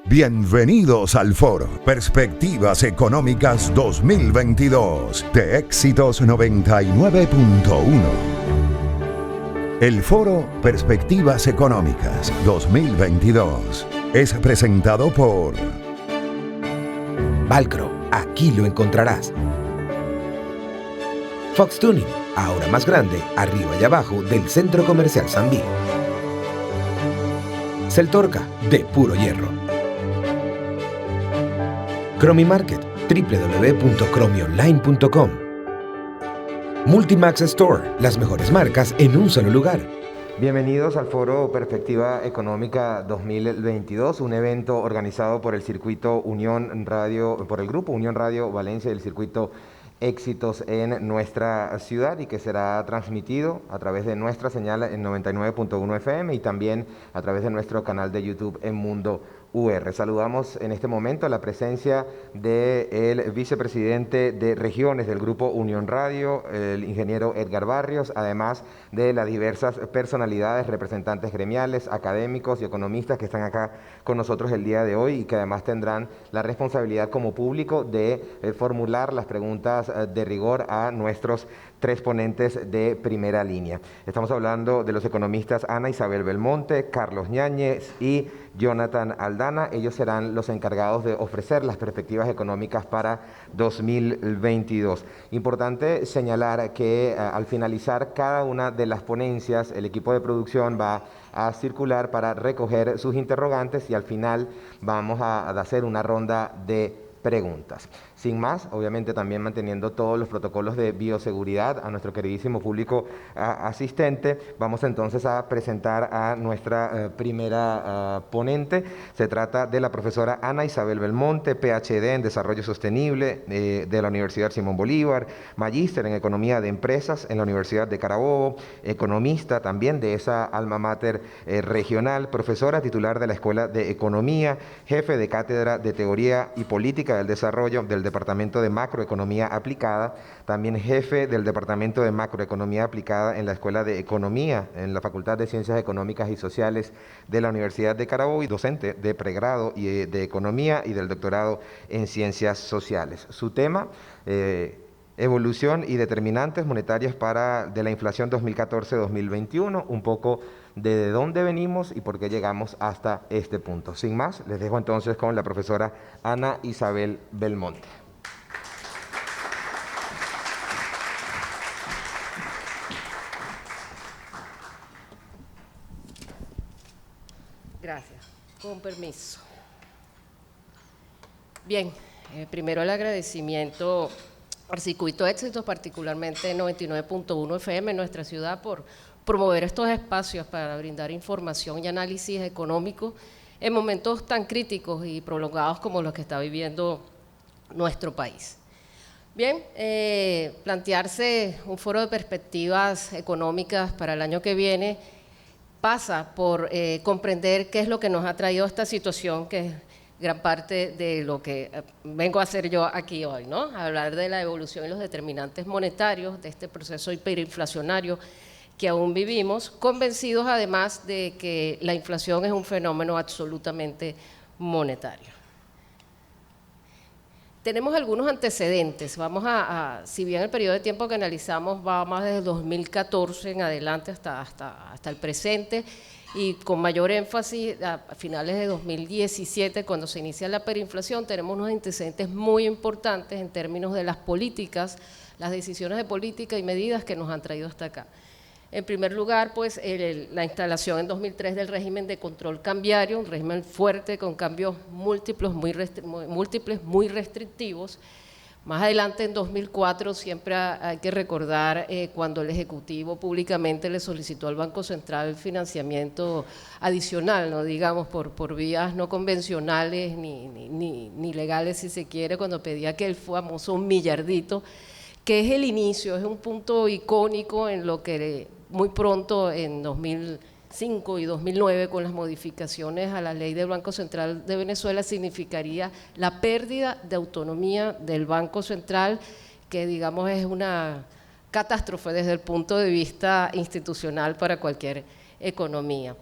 Bienvenidos al Foro Perspectivas Económicas 2022 de Éxitos 99.1. El Foro Perspectivas Económicas 2022 es presentado por Valcro, aquí lo encontrarás. Fox Tuning, ahora más grande, arriba y abajo del Centro Comercial Sambil. Celtorca, de puro hierro. Cromi Market, www.cromionline.com. Multimax Store, las mejores marcas en un solo lugar. Bienvenidos al Foro Perspectiva Económica 2022, un evento organizado por el circuito Unión Radio, por el grupo Unión Radio Valencia y el circuito Éxitos en nuestra ciudad, y que será transmitido a través de nuestra señal en 99.1 FM y también a través de nuestro canal de YouTube en Mundo UR. Saludamos en este momento la presencia del vicepresidente de regiones del Grupo Unión Radio, el ingeniero Edgar Barrios, además de las diversas personalidades, representantes gremiales, académicos y economistas que están acá con nosotros el día de hoy y que además tendrán la responsabilidad como público de formular las preguntas de rigor a nuestros tres ponentes de primera línea. Estamos hablando de los economistas Ana Isabel Belmonte, Carlos Ñáñez y Jonathan Aldana. Ellos serán los encargados de ofrecer las perspectivas económicas para 2022. Importante señalar que al finalizar cada una de las ponencias, el equipo de producción va a circular para recoger sus interrogantes y al final vamos a hacer una ronda de preguntas. Sin más, obviamente también manteniendo todos los protocolos de bioseguridad a nuestro queridísimo público asistente, vamos entonces a presentar a nuestra primera ponente. Se trata de la profesora Ana Isabel Belmonte, PhD en Desarrollo Sostenible de la Universidad Simón Bolívar, magíster en Economía de Empresas en la Universidad de Carabobo, economista también de esa alma mater regional, profesora titular de la Escuela de Economía, jefe de Cátedra de Teoría y Política del Desarrollo del Departamento de Macroeconomía Aplicada, también jefe del Departamento de Macroeconomía Aplicada en la Escuela de Economía en la Facultad de Ciencias Económicas y Sociales de la Universidad de Carabobo y docente de pregrado y de Economía y del doctorado en Ciencias Sociales. Su tema, evolución y determinantes monetarios de la inflación 2014-2021, un poco de dónde venimos y por qué llegamos hasta este punto. Sin más, les dejo entonces con la profesora Ana Isabel Belmonte. Gracias. Con permiso. Bien, primero el agradecimiento al Circuito Éxitos, particularmente 99.1 FM en nuestra ciudad, por promover estos espacios para brindar información y análisis económico en momentos tan críticos y prolongados como los que está viviendo nuestro país. Bien, plantearse un foro de perspectivas económicas para el año que viene pasa por comprender qué es lo que nos ha traído esta situación, que es gran parte de lo que vengo a hacer yo aquí hoy, ¿no? Hablar de la evolución y los determinantes monetarios de este proceso hiperinflacionario que aún vivimos, convencidos además de que la inflación es un fenómeno absolutamente monetario. Tenemos algunos antecedentes, si bien el periodo de tiempo que analizamos va más desde el 2014 en adelante hasta el presente, y con mayor énfasis a finales de 2017, cuando se inicia la hiperinflación, tenemos unos antecedentes muy importantes en términos de las políticas, las decisiones de política y medidas que nos han traído hasta acá. En primer lugar, pues la instalación en 2003 del régimen de control cambiario, un régimen fuerte con cambios múltiples, muy restrictivos. Más adelante, en 2004, siempre hay que recordar cuando el Ejecutivo públicamente le solicitó al Banco Central financiamiento adicional, ¿no? Digamos, por vías no convencionales ni legales, si se quiere, cuando pedía que el famoso millardito, que es el inicio, es un punto icónico en lo que muy pronto en 2005 y 2009 con las modificaciones a la ley del Banco Central de Venezuela significaría la pérdida de autonomía del Banco Central, que digamos es una catástrofe desde el punto de vista institucional para cualquier economía.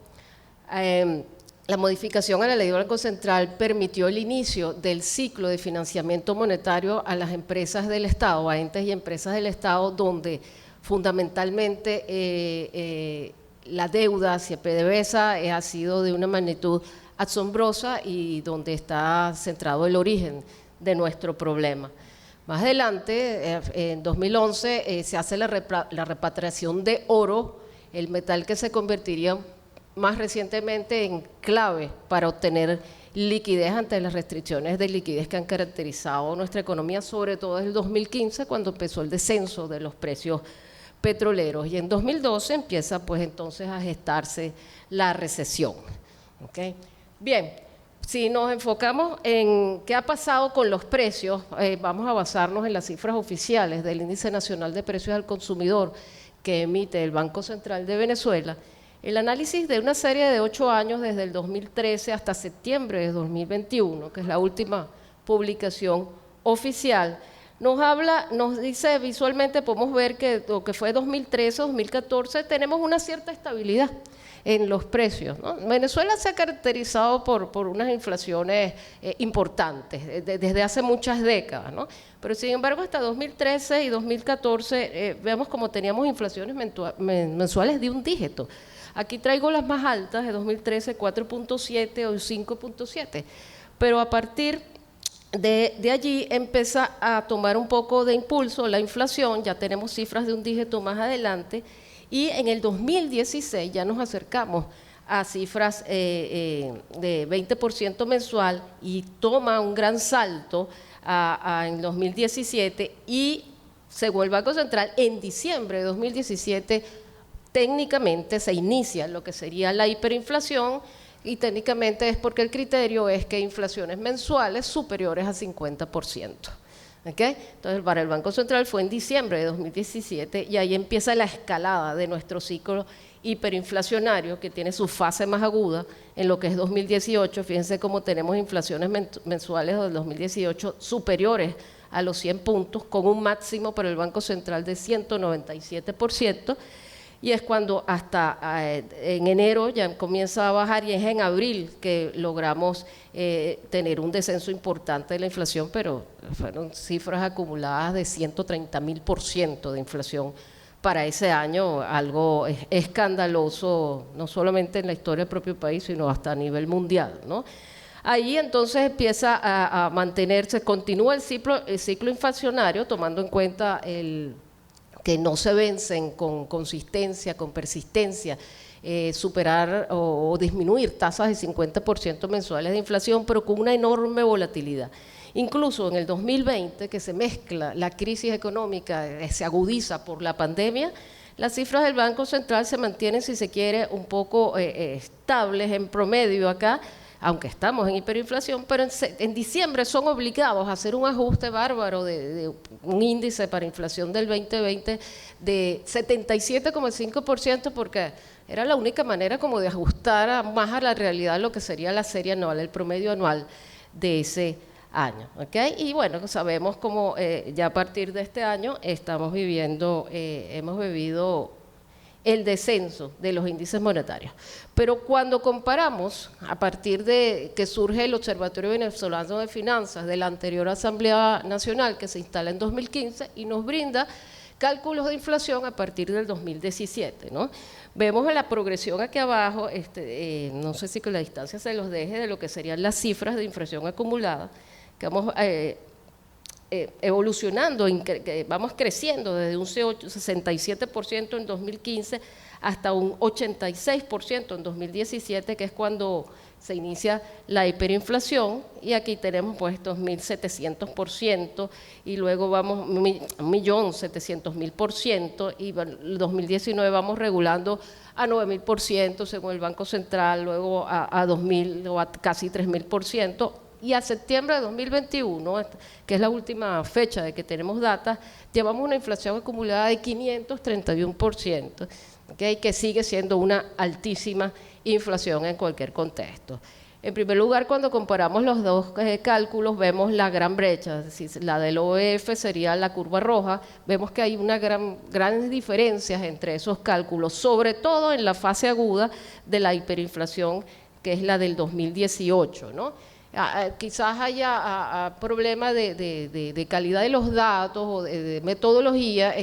la modificación a la ley del Banco Central permitió el inicio del ciclo de financiamiento monetario a las empresas del Estado, a entes y empresas del Estado, donde fundamentalmente la deuda hacia PDVSA ha sido de una magnitud asombrosa y donde está centrado el origen de nuestro problema. Más adelante, en 2011, se hace la repatriación de oro, el metal que se convertiría más recientemente en clave para obtener liquidez ante las restricciones de liquidez que han caracterizado nuestra economía, sobre todo desde el 2015, cuando empezó el descenso de los precios petroleros, y en 2012 empieza pues entonces a gestarse la recesión. ¿Okay? Bien, si nos enfocamos en qué ha pasado con los precios, vamos a basarnos en las cifras oficiales del Índice Nacional de Precios al Consumidor que emite el Banco Central de Venezuela. El análisis de una serie de 8 años, desde el 2013 hasta septiembre de 2021, que es la última publicación oficial, nos dice visualmente, podemos ver que lo que fue 2013, 2014, tenemos una cierta estabilidad en los precios, ¿no? Venezuela se ha caracterizado por unas inflaciones importantes desde hace muchas décadas, ¿no? Pero sin embargo hasta 2013 y 2014 vemos como teníamos inflaciones mensuales de un dígito. Aquí traigo las más altas de 2013, 4.7 o 5.7, pero a partir de allí empieza a tomar un poco de impulso la inflación, ya tenemos cifras de un dígito más adelante, y en el 2016 ya nos acercamos a cifras de 20% mensual y toma un gran salto en 2017 y según el Banco Central en diciembre de 2017 técnicamente se inicia lo que sería la hiperinflación, y técnicamente es porque el criterio es que inflaciones mensuales superiores a 50%. ¿Okay? Entonces, para el Banco Central fue en diciembre de 2017 y ahí empieza la escalada de nuestro ciclo hiperinflacionario que tiene su fase más aguda en lo que es 2018. Fíjense cómo tenemos inflaciones mensuales del 2018 superiores a los 100 puntos, con un máximo para el Banco Central de 197%. Y es cuando hasta en enero ya comienza a bajar, y es en abril que logramos tener un descenso importante de la inflación, pero fueron cifras acumuladas de 130.000% de inflación para ese año, algo escandaloso, no solamente en la historia del propio país, sino hasta a nivel mundial, ¿no? Ahí entonces empieza a mantenerse, continúa el ciclo inflacionario, tomando en cuenta que no se vencen con consistencia, con persistencia, superar o disminuir tasas de 50% mensuales de inflación, pero con una enorme volatilidad. Incluso en el 2020, que se mezcla la crisis económica, se agudiza por la pandemia, las cifras del Banco Central se mantienen, si se quiere, un poco estables en promedio acá, aunque estamos en hiperinflación, pero en diciembre son obligados a hacer un ajuste bárbaro de un índice para inflación del 2020 de 77,5%, porque era la única manera como de ajustar más a la realidad lo que sería la serie anual, el promedio anual de ese año. ¿Okay? Y bueno, sabemos cómo ya a partir de este año hemos vivido el descenso de los índices monetarios. Pero cuando comparamos, a partir de que surge el Observatorio Venezolano de Finanzas de la anterior Asamblea Nacional, que se instala en 2015 y nos brinda cálculos de inflación a partir del 2017, ¿no? Vemos en la progresión aquí abajo, no sé si con la distancia se los deje, de lo que serían las cifras de inflación acumulada, que vamos evolucionando, vamos creciendo desde un 67% en 2015 hasta un 86% en 2017, que es cuando se inicia la hiperinflación, y aquí tenemos pues 2.700%, y luego vamos 1.700.000%, y en 2019 vamos regulando a 9.000% según el Banco Central, luego a 2.000 o a casi 3.000%, y a septiembre de 2021, que es la última fecha de que tenemos datos, llevamos una inflación acumulada de 531%, ¿okay? Que sigue siendo una altísima inflación en cualquier contexto. En primer lugar, cuando comparamos los dos cálculos, vemos la gran brecha, es decir, la del OEF sería la curva roja, vemos que hay una grandes diferencias entre esos cálculos, sobre todo en la fase aguda de la hiperinflación, que es la del 2018, ¿no? Quizás haya problemas de calidad de los datos o de metodología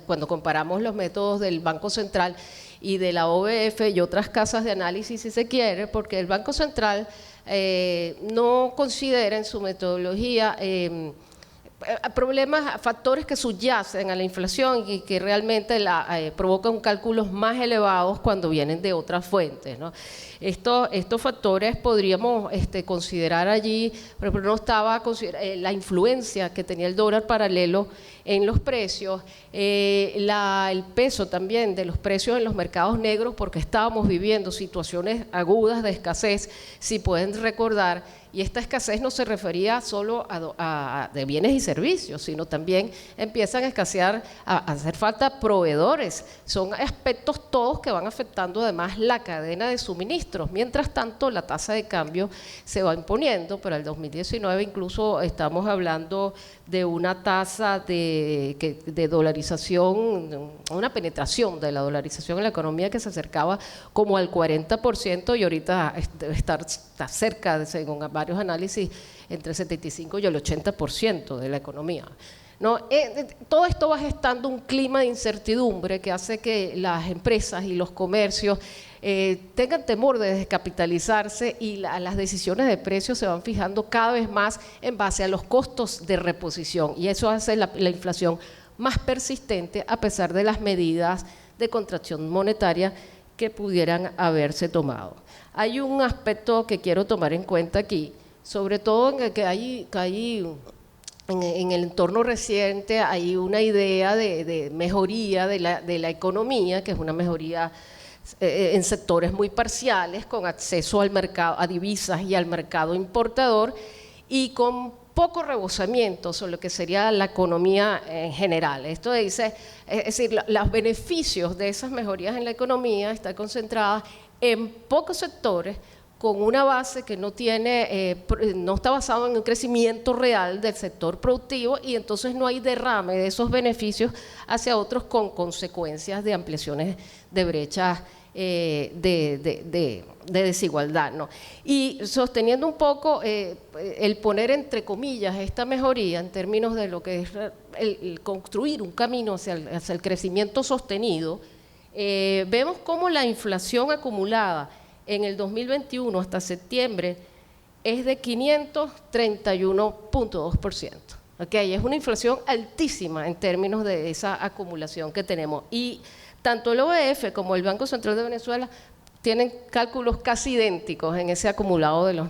cuando comparamos los métodos del Banco Central y de la OBF y otras casas de análisis, si se quiere, porque el Banco Central no considera en su metodología problemas, factores que subyacen a la inflación y que realmente provocan cálculos más elevados cuando vienen de otras fuentes, ¿no? Estos factores podríamos considerar allí, por ejemplo, no estaba la influencia que tenía el dólar paralelo en los precios, el peso también de los precios en los mercados negros, porque estábamos viviendo situaciones agudas de escasez, si pueden recordar, y esta escasez no se refería solo de bienes y servicios, sino también empiezan a escasear, a hacer falta proveedores. Son aspectos todos que van afectando además la cadena de suministros. Mientras tanto, la tasa de cambio se va imponiendo, pero el 2019 incluso estamos hablando de una tasa de dolarización, una penetración de la dolarización en la economía que se acercaba como al 40% y ahorita está cerca, según varios análisis, entre el 75 y el 80% de la economía, ¿no? Todo esto va gestando un clima de incertidumbre que hace que las empresas y los comercios tengan temor de descapitalizarse y las decisiones de precios se van fijando cada vez más en base a los costos de reposición, y eso hace la inflación más persistente a pesar de las medidas de contracción monetaria que pudieran haberse tomado. Hay un aspecto que quiero tomar en cuenta aquí, sobre todo en el que hay en el entorno reciente hay una idea de mejoría de la economía, que es una mejoría en sectores muy parciales, con acceso al mercado, a divisas y al mercado importador, y con poco rebosamiento sobre lo que sería la economía en general. Esto dice, es decir, los beneficios de esas mejorías en la economía están concentradas en pocos sectores, con una base que no está basado en un crecimiento real del sector productivo, y entonces no hay derrame de esos beneficios hacia otros, con consecuencias de ampliaciones de brechas de desigualdad, ¿no? Y sosteniendo un poco el poner entre comillas esta mejoría en términos de lo que es el construir un camino hacia el crecimiento sostenido, vemos cómo la inflación acumulada en el 2021 hasta septiembre es de 531.2%. ¿Okay? Es una inflación altísima en términos de esa acumulación que tenemos. Y tanto el OEF como el Banco Central de Venezuela tienen cálculos casi idénticos en ese acumulado de los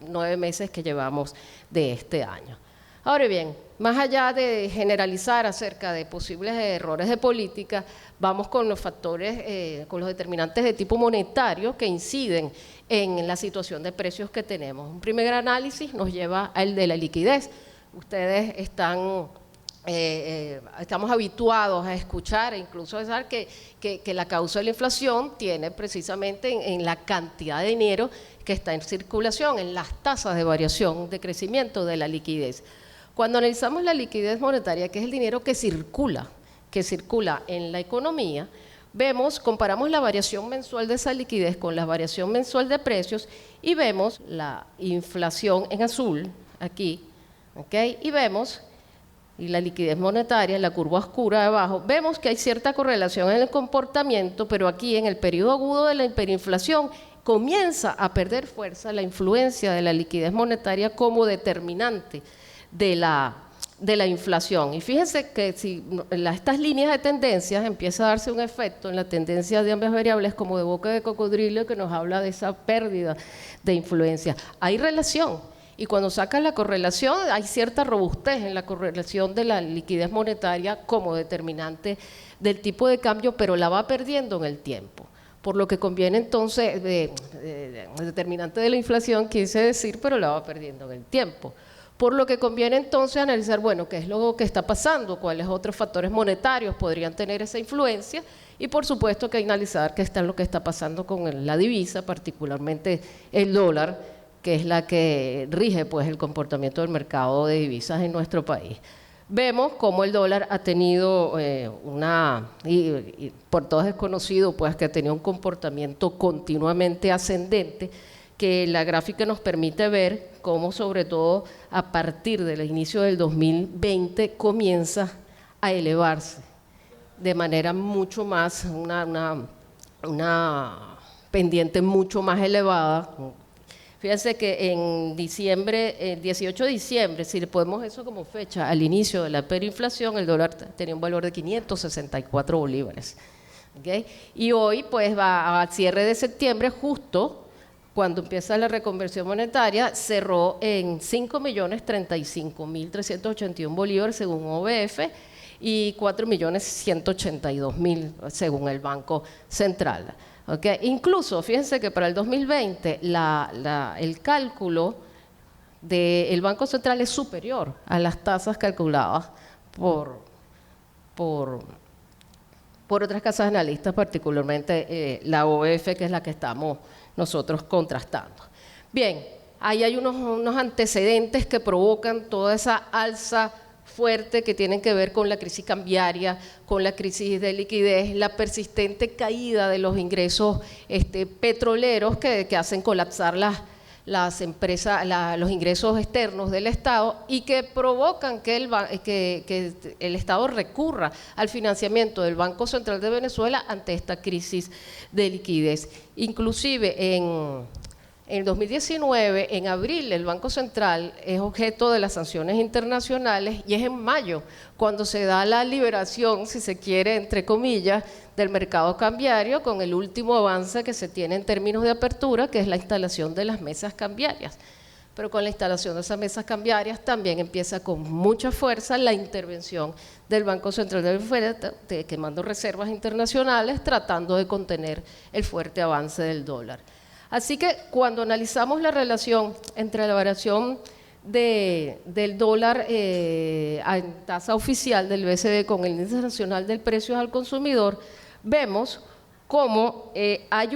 9 meses que llevamos de este año. Ahora bien, más allá de generalizar acerca de posibles errores de política, vamos con los factores, con los determinantes de tipo monetario que inciden en la situación de precios que tenemos. Un primer análisis nos lleva al de la liquidez. Ustedes estamos habituados a escuchar e incluso a pensar que la causa de la inflación tiene precisamente en la cantidad de dinero que está en circulación, en las tasas de variación de crecimiento de la liquidez. Cuando analizamos la liquidez monetaria, que es el dinero que circula en la economía, comparamos la variación mensual de esa liquidez con la variación mensual de precios y vemos la inflación en azul, aquí, ¿okay? Y la liquidez monetaria, en la curva oscura de abajo, vemos que hay cierta correlación en el comportamiento, pero aquí en el periodo agudo de la hiperinflación comienza a perder fuerza la influencia de la liquidez monetaria como determinante de la inflación. Y fíjense que si estas líneas de tendencias empieza a darse un efecto en la tendencia de ambas variables como de boca de cocodrilo, que nos habla de esa pérdida de influencia. Hay relación, y cuando sacan la correlación hay cierta robustez en la correlación de la liquidez monetaria como determinante del tipo de cambio, pero la va perdiendo en el tiempo. Por lo que conviene entonces, determinante de la inflación quise decir, pero la va perdiendo en el tiempo. Por lo que conviene entonces analizar, bueno, qué es lo que está pasando, cuáles otros factores monetarios podrían tener esa influencia, y por supuesto que analizar qué está lo que está pasando con la divisa, particularmente el dólar, que es la que rige pues el comportamiento del mercado de divisas en nuestro país. vemos cómo el dólar ha tenido y por todos es conocido, pues que ha tenido un comportamiento continuamente ascendente, que la gráfica nos permite ver cómo sobre todo a partir del inicio del 2020 comienza a elevarse de manera mucho más, una pendiente mucho más elevada. Fíjense que en diciembre, 18 de diciembre, si le ponemos eso como fecha al inicio de la hiperinflación, el dólar tenía un valor de 564 bolívares. ¿Okay? Y hoy pues va al cierre de septiembre, justo cuando empieza la reconversión monetaria, cerró en 5.035.381 bolívares según OBF y 4.182.000 según el Banco Central. ¿Okay? Incluso, fíjense que para el 2020 el cálculo del Banco Central es superior a las tasas calculadas por otras casas analistas, particularmente la OBF, que es la que estamos nosotros contrastando. Bien, ahí hay unos antecedentes que provocan toda esa alza fuerte que tienen que ver con la crisis cambiaria, con la crisis de liquidez, la persistente caída de los ingresos petroleros que hacen colapsar las empresas, los ingresos externos del Estado y que provocan que el Estado recurra al financiamiento del Banco Central de Venezuela ante esta crisis de liquidez. Inclusive en 2019, en abril, el Banco Central es objeto de las sanciones internacionales y es en mayo cuando se da la liberación, si se quiere, entre comillas, del mercado cambiario con el último avance que se tiene en términos de apertura, que es la instalación de las mesas cambiarias. Pero con la instalación de esas mesas cambiarias también empieza con mucha fuerza la intervención del Banco Central de Venezuela, quemando reservas internacionales, tratando de contener el fuerte avance del dólar. Así que cuando analizamos la relación entre la variación del dólar en tasa oficial del BCD con el índice nacional del precio al consumidor, vemos cómo hay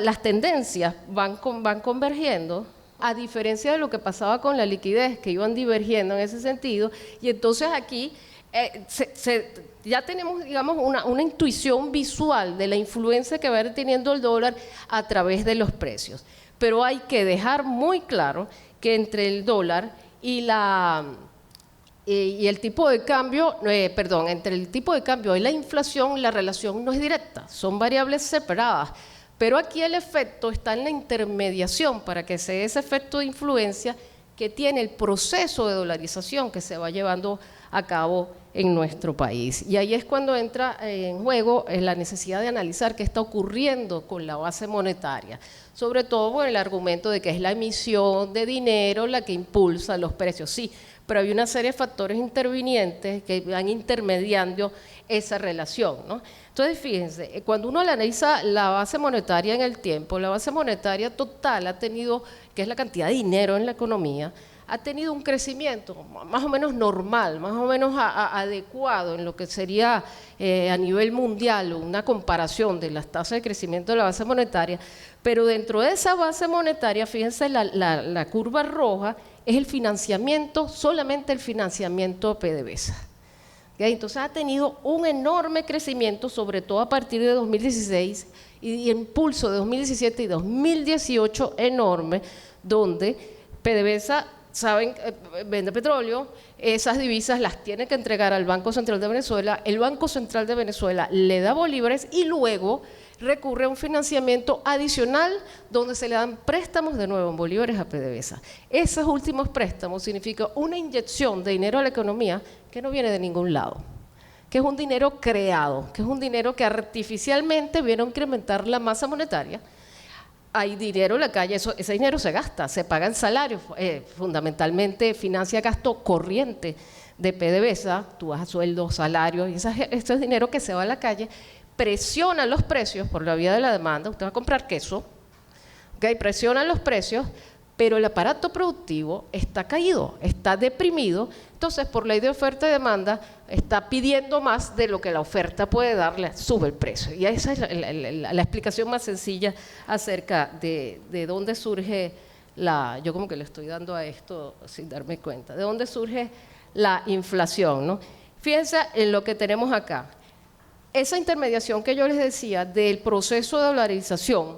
las tendencias van convergiendo, a diferencia de lo que pasaba con la liquidez, que iban divergiendo en ese sentido, y entonces aquí ya tenemos, digamos, una intuición visual de la influencia que va a ir teniendo el dólar a través de los precios. Pero hay que dejar muy claro que entre el dólar y el tipo de cambio, entre el tipo de cambio y la inflación, la relación no es directa, son variables separadas. Pero aquí el efecto está en la intermediación para que se dé ese efecto de influencia que tiene el proceso de dolarización que se va llevando a cabo en nuestro país. Y ahí es cuando entra en juego la necesidad de analizar qué está ocurriendo con la base monetaria, sobre todo por el argumento de que es la emisión de dinero la que impulsa los precios. Sí, pero hay una serie de factores intervinientes que van intermediando esa relación, ¿no? Entonces, fíjense, cuando uno analiza la base monetaria en el tiempo, la base monetaria total ha tenido, que es la cantidad de dinero en la economía, ha tenido un crecimiento más o menos normal, más o menos adecuado en lo que sería a nivel mundial una comparación de las tasas de crecimiento de la base monetaria, pero dentro de esa base monetaria, fíjense, la curva roja es el financiamiento, solamente el financiamiento PDVSA. ¿Okay? Entonces ha tenido un enorme crecimiento, sobre todo a partir de 2016 y impulso de 2017 y 2018 enorme, donde PDVSA, saben, vende petróleo, esas divisas las tiene que entregar al Banco Central de Venezuela, el Banco Central de Venezuela le da bolívares y luego recurre a un financiamiento adicional donde se le dan préstamos de nuevo en bolívares a PDVSA. Esos últimos préstamos significan una inyección de dinero a la economía que no viene de ningún lado, que es un dinero creado, que es un dinero que artificialmente viene a incrementar la masa monetaria. Hay dinero en la calle, ese dinero se gasta, se pagan salarios, fundamentalmente financia gasto corriente de PDVSA, tú vas a sueldos, salarios, y ese es dinero que se va a la calle, presiona los precios por la vía de la demanda. Usted va a comprar queso, ¿okay? Presiona los precios, pero el aparato productivo está caído, está deprimido, entonces por ley de oferta y demanda está pidiendo más de lo que la oferta puede darle, sube el precio. Y esa es la explicación más sencilla acerca de dónde surge yo como que le estoy dando a esto sin darme cuenta, de dónde surge la inflación, ¿no? Fíjense en lo que tenemos acá. Esa intermediación que yo les decía del proceso de dolarización,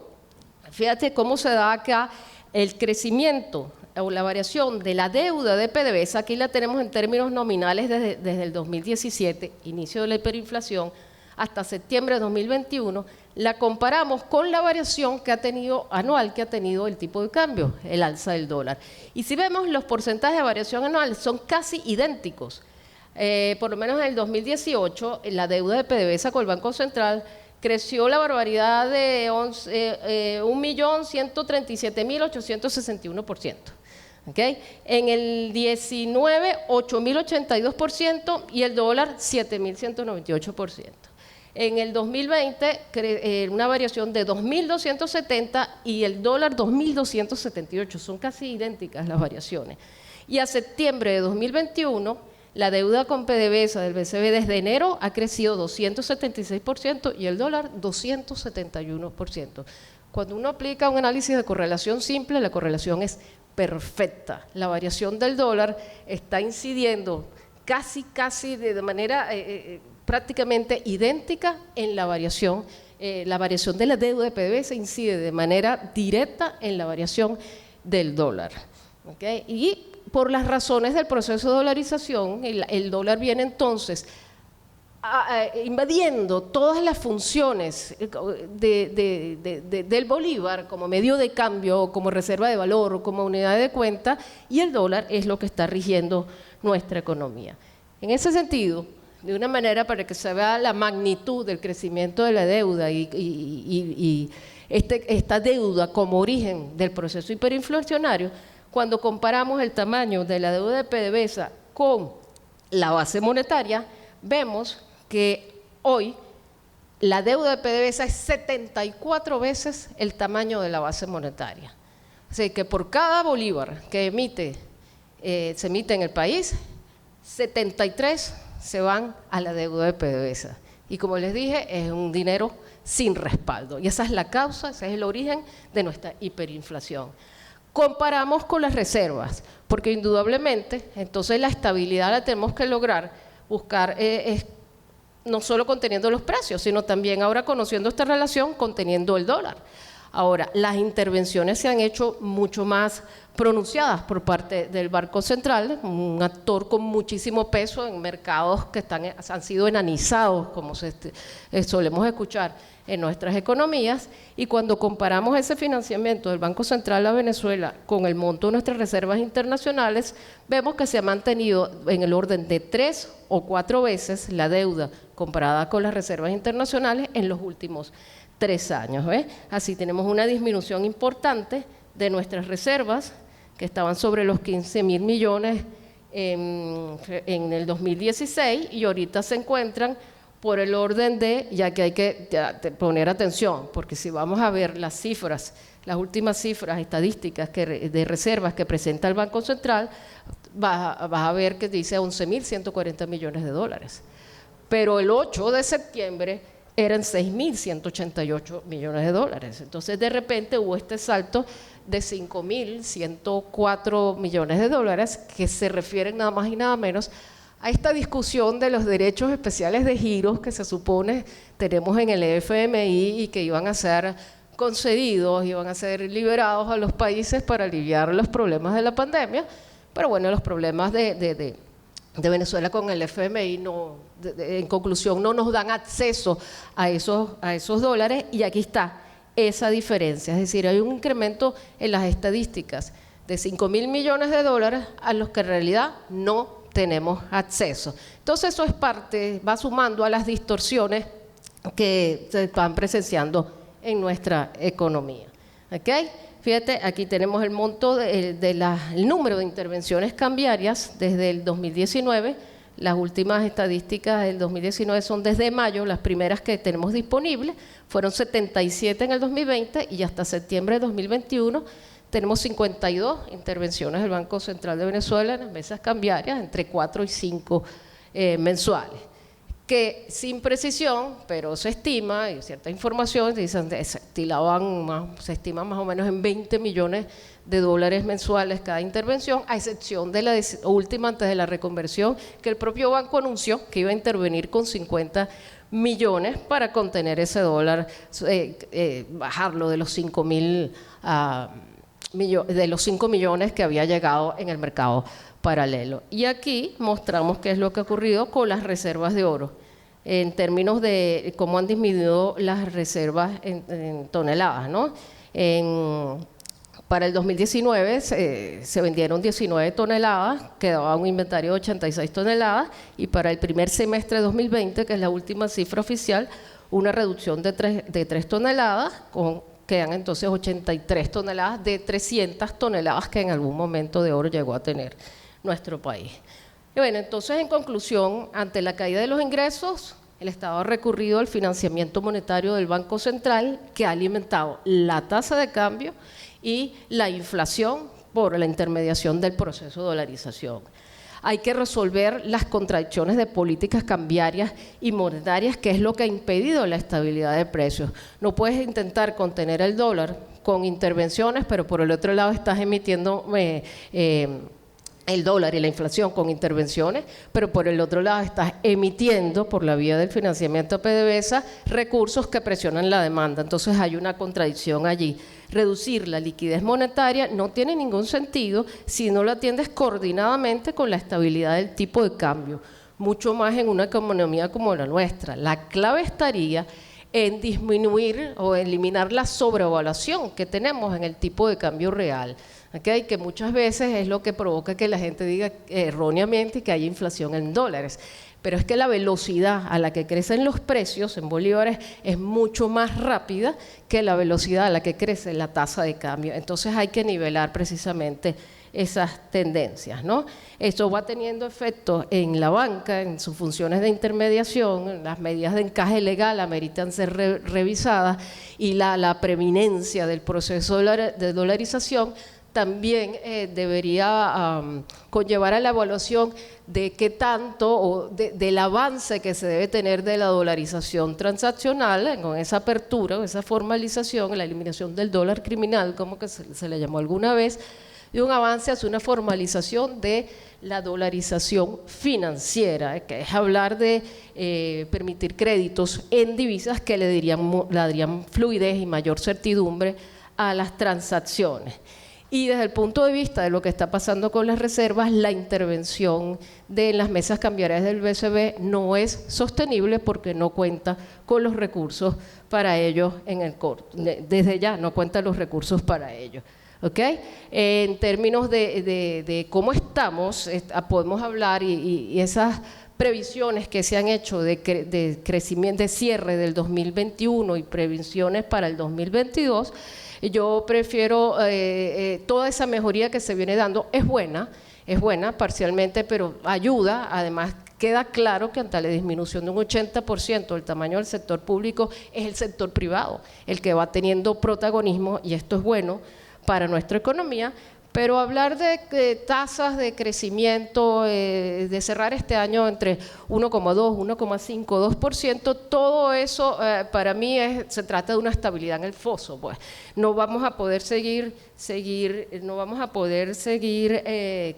fíjate cómo se da acá el crecimiento o la variación de la deuda de PDVSA. Aquí la tenemos en términos nominales desde el 2017, inicio de la hiperinflación, hasta septiembre de 2021, la comparamos con la variación que ha tenido anual, que ha tenido el tipo de cambio, el alza del dólar. Y si vemos los porcentajes de variación anual, son casi idénticos. Por lo menos en el 2018, la deuda de PDVSA con el Banco Central creció la barbaridad de 1.137.861%. ¿Okay? En el 19, 8.082% y el dólar 7.198%. En el 2020, una variación de 2.270 y el dólar 2.278. Son casi idénticas las variaciones. Y a septiembre de 2021, la deuda con PDVSA del BCB desde enero ha crecido 276% y el dólar 271%. Cuando uno aplica un análisis de correlación simple, la correlación es perfecta. La variación del dólar está incidiendo casi de manera prácticamente idéntica en la variación. La variación de la deuda de PDVSA incide de manera directa en la variación del dólar. ¿Okay? Y por las razones del proceso de dolarización, el dólar viene entonces invadiendo todas las funciones del bolívar como medio de cambio, como reserva de valor, como unidad de cuenta, y el dólar es lo que está rigiendo nuestra economía. En ese sentido, de una manera para que se vea la magnitud del crecimiento de la deuda y esta deuda como origen del proceso hiperinflacionario, cuando comparamos el tamaño de la deuda de PDVSA con la base monetaria, vemos que hoy la deuda de PDVSA es 74 veces el tamaño de la base monetaria. O sea, que por cada bolívar que se emite en el país, 73 se van a la deuda de PDVSA. Y como les dije, es un dinero sin respaldo. Y esa es la causa, ese es el origen de nuestra hiperinflación. Comparamos con las reservas, porque indudablemente, entonces la estabilidad la tenemos que lograr, buscar no solo conteniendo los precios, sino también ahora conociendo esta relación, conteniendo el dólar. Ahora, las intervenciones se han hecho mucho más pronunciadas por parte del Banco Central, un actor con muchísimo peso en mercados que han sido enanizados, como solemos escuchar en nuestras economías, y cuando comparamos ese financiamiento del Banco Central a Venezuela con el monto de nuestras reservas internacionales, vemos que se ha mantenido en el orden de 3 o 4 veces la deuda comparada con las reservas internacionales en los últimos 3 años. ¿Ves? Así tenemos una disminución importante de nuestras reservas, que estaban sobre los 15.000 millones en el 2016 y ahorita se encuentran por el orden de, ya que hay que poner atención, porque si vamos a ver las cifras, las últimas cifras estadísticas de reservas que presenta el Banco Central, vas a ver que dice 11.140 millones de dólares. Pero el 8 de septiembre eran 6.188 millones de dólares. Entonces, de repente hubo este salto de 5.104 millones de dólares que se refieren nada más y nada menos a esta discusión de los derechos especiales de giros que se supone tenemos en el FMI y que iban a ser concedidos, iban a ser liberados a los países para aliviar los problemas de la pandemia. Pero bueno, los problemas de Venezuela con el FMI en conclusión no nos dan acceso a esos dólares, y aquí está esa diferencia, es decir, hay un incremento en las estadísticas de 5.000 millones de dólares a los que en realidad no tenemos acceso. Entonces eso es va sumando a las distorsiones que se están presenciando en nuestra economía. ¿Okay? Fíjate, aquí tenemos el monto el número de intervenciones cambiarias desde el 2019. Las últimas estadísticas del 2019 son desde mayo, las primeras que tenemos disponibles, fueron 77 en el 2020 y hasta septiembre de 2021 tenemos 52 intervenciones del Banco Central de Venezuela en las mesas cambiarias, entre 4 y 5 mensuales. que sin precisión, pero se estima, y cierta información, dicen, se estima más o menos en 20 millones de dólares mensuales cada intervención, a excepción de la última antes de la reconversión, que el propio banco anunció que iba a intervenir con 50 millones para contener ese dólar, bajarlo de los 5 millones que había llegado en el mercado paralelo. Y aquí mostramos qué es lo que ha ocurrido con las reservas de oro, en términos de cómo han disminuido las reservas en toneladas, ¿no? Para el 2019 se vendieron 19 toneladas, quedaba un inventario de 86 toneladas, y para el primer semestre de 2020, que es la última cifra oficial, una reducción de 3 toneladas, quedan entonces 83 toneladas de 300 toneladas que en algún momento de oro llegó a tener nuestro país. Y bueno, entonces en conclusión, ante la caída de los ingresos, el Estado ha recurrido al financiamiento monetario del Banco Central, que ha alimentado la tasa de cambio y la inflación por la intermediación del proceso de dolarización. Hay que resolver las contradicciones de políticas cambiarias y monetarias, que es lo que ha impedido la estabilidad de precios. No puedes intentar contener el dólar con intervenciones, pero por el otro lado estás emitiendo el dólar y la inflación con intervenciones, pero por el otro lado estás emitiendo por la vía del financiamiento a PDVSA recursos que presionan la demanda. Entonces hay una contradicción allí. Reducir la liquidez monetaria no tiene ningún sentido si no lo atiendes coordinadamente con la estabilidad del tipo de cambio, mucho más en una economía como la nuestra. La clave estaría en disminuir o eliminar la sobrevaluación que tenemos en el tipo de cambio real, ¿okay? Que muchas veces es lo que provoca que la gente diga erróneamente que hay inflación en dólares. Pero es que la velocidad a la que crecen los precios en bolívares es mucho más rápida que la velocidad a la que crece la tasa de cambio. Entonces hay que nivelar precisamente esas tendencias, ¿no? Esto va teniendo efectos en la banca, en sus funciones de intermediación, las medidas de encaje legal ameritan ser revisadas, y la preeminencia del proceso de dolarización también debería conllevar a la evaluación de qué tanto, o del avance que se debe tener de la dolarización transaccional, con esa apertura, esa formalización, la eliminación del dólar criminal, como que se le llamó alguna vez, y un avance hacia una formalización de la dolarización financiera, que es hablar de permitir créditos en divisas que le darían fluidez y mayor certidumbre a las transacciones. Y desde el punto de vista de lo que está pasando con las reservas, la intervención de las mesas cambiarias del BCB no es sostenible porque no cuenta con los recursos para ello en el corto. Desde ya no cuenta los recursos para ello. ¿Okay? En términos de cómo estamos, podemos hablar y esas previsiones que se han hecho de crecimiento, de cierre del 2021 y previsiones para el 2022, yo prefiero toda esa mejoría que se viene dando. Es buena parcialmente, pero ayuda. Además, queda claro que ante la disminución de un 80% del tamaño del sector público, es el sector privado el que va teniendo protagonismo, y esto es bueno para nuestra economía. Pero hablar de tasas de crecimiento, de cerrar este año entre 1,2, 1,5, 2%, todo eso para mí se trata de una estabilidad en el foso. Pues no vamos a poder seguir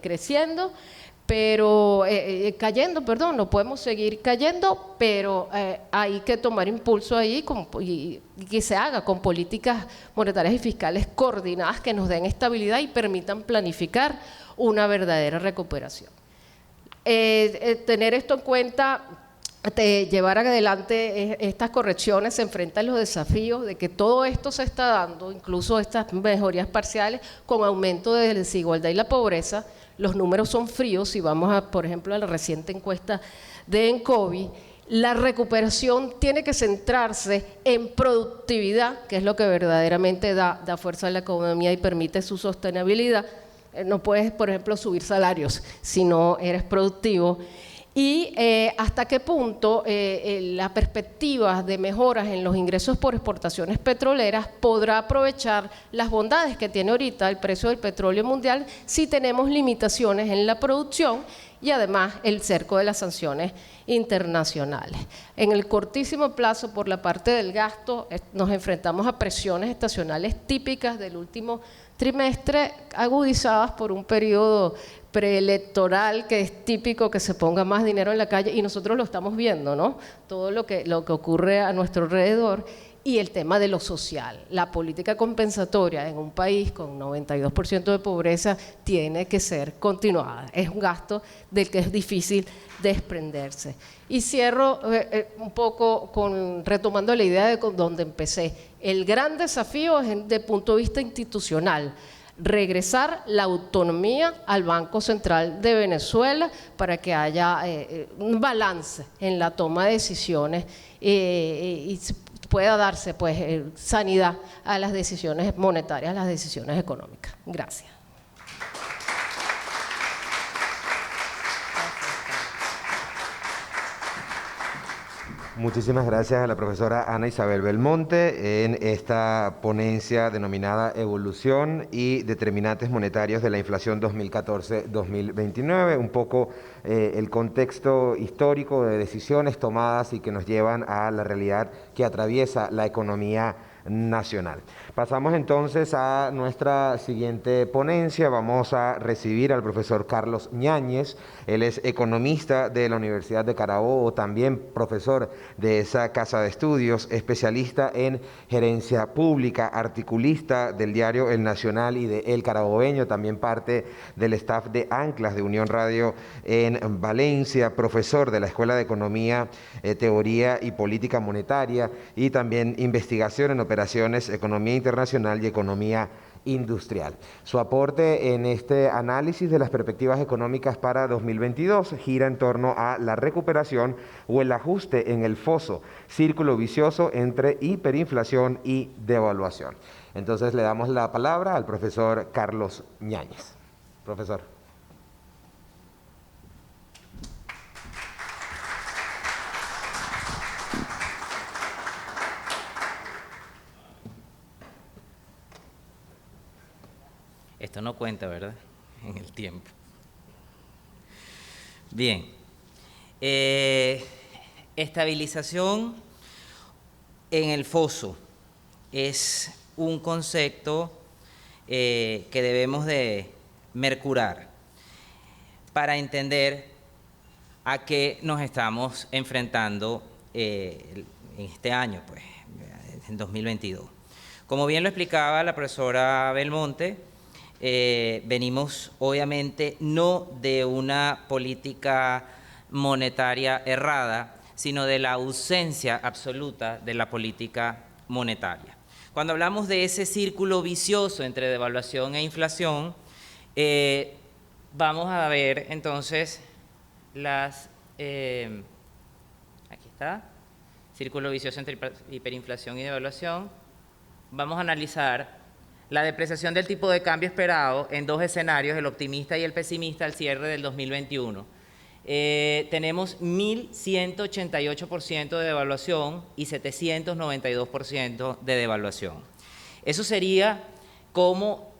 creciendo, pero no podemos seguir cayendo, pero hay que tomar impulso ahí y que se haga con políticas monetarias y fiscales coordinadas que nos den estabilidad y permitan planificar una verdadera recuperación. Tener esto en cuenta, llevar adelante estas correcciones, se enfrentan los desafíos de que todo esto se está dando, incluso estas mejorías parciales, con aumento de la desigualdad y la pobreza. Los números son fríos. Si vamos por ejemplo, a la reciente encuesta de Encovi, la recuperación tiene que centrarse en productividad, que es lo que verdaderamente da fuerza a la economía y permite su sostenibilidad. No puedes, por ejemplo, subir salarios si no eres productivo. y hasta qué punto las perspectivas de mejoras en los ingresos por exportaciones petroleras podrá aprovechar las bondades que tiene ahorita el precio del petróleo mundial si tenemos limitaciones en la producción y además el cerco de las sanciones internacionales. En el cortísimo plazo, por la parte del gasto, nos enfrentamos a presiones estacionales típicas del último trimestre, agudizadas por un periodo preelectoral que es típico que se ponga más dinero en la calle, y nosotros lo estamos viendo, ¿no? Todo lo que ocurre a nuestro alrededor. Y el tema de lo social, la política compensatoria en un país con 92% de pobreza tiene que ser continuada. Es un gasto del que es difícil desprenderse. Y cierro un poco retomando la idea de donde empecé. El gran desafío es desde el punto de vista institucional, regresar la autonomía al Banco Central de Venezuela para que haya un balance en la toma de decisiones y pueda darse pues sanidad a las decisiones monetarias, a las decisiones económicas. Gracias. Muchísimas gracias a la profesora Ana Isabel Belmonte en esta ponencia denominada Evolución y Determinantes Monetarios de la Inflación 2014-2029, un poco el contexto histórico de decisiones tomadas y que nos llevan a la realidad que atraviesa la economía nacional. Pasamos entonces a nuestra siguiente ponencia. Vamos a recibir al profesor Carlos Ñáñez. Él es economista de la Universidad de Carabobo, también profesor de esa casa de estudios, especialista en gerencia pública, articulista del diario El Nacional y de El Carabobeño, también parte del staff de Anclas de Unión Radio en Valencia, profesor de la Escuela de Economía, Teoría y Política Monetaria y también investigación en operaciones, economía internacional y economía industrial. Su aporte en este análisis de las perspectivas económicas para 2022 gira en torno a la recuperación o el ajuste en el foso, círculo vicioso entre hiperinflación y devaluación. Entonces le damos la palabra al profesor Carlos Ñáñez. Profesor. Esto no cuenta, ¿verdad? En el tiempo. Bien. Estabilización en el foso es un concepto que debemos de mercurar para entender a qué nos estamos enfrentando en este año, pues, en 2022. Como bien lo explicaba la profesora Belmonte, venimos obviamente no de una política monetaria errada, sino de la ausencia absoluta de la política monetaria. Cuando hablamos de ese círculo vicioso entre devaluación e inflación, vamos a ver entonces las... aquí está, círculo vicioso entre hiperinflación y devaluación. Vamos a analizar la depreciación del tipo de cambio esperado en dos escenarios, el optimista y el pesimista, al cierre del 2021. Tenemos 1.188% de devaluación y 792% de devaluación. Eso sería como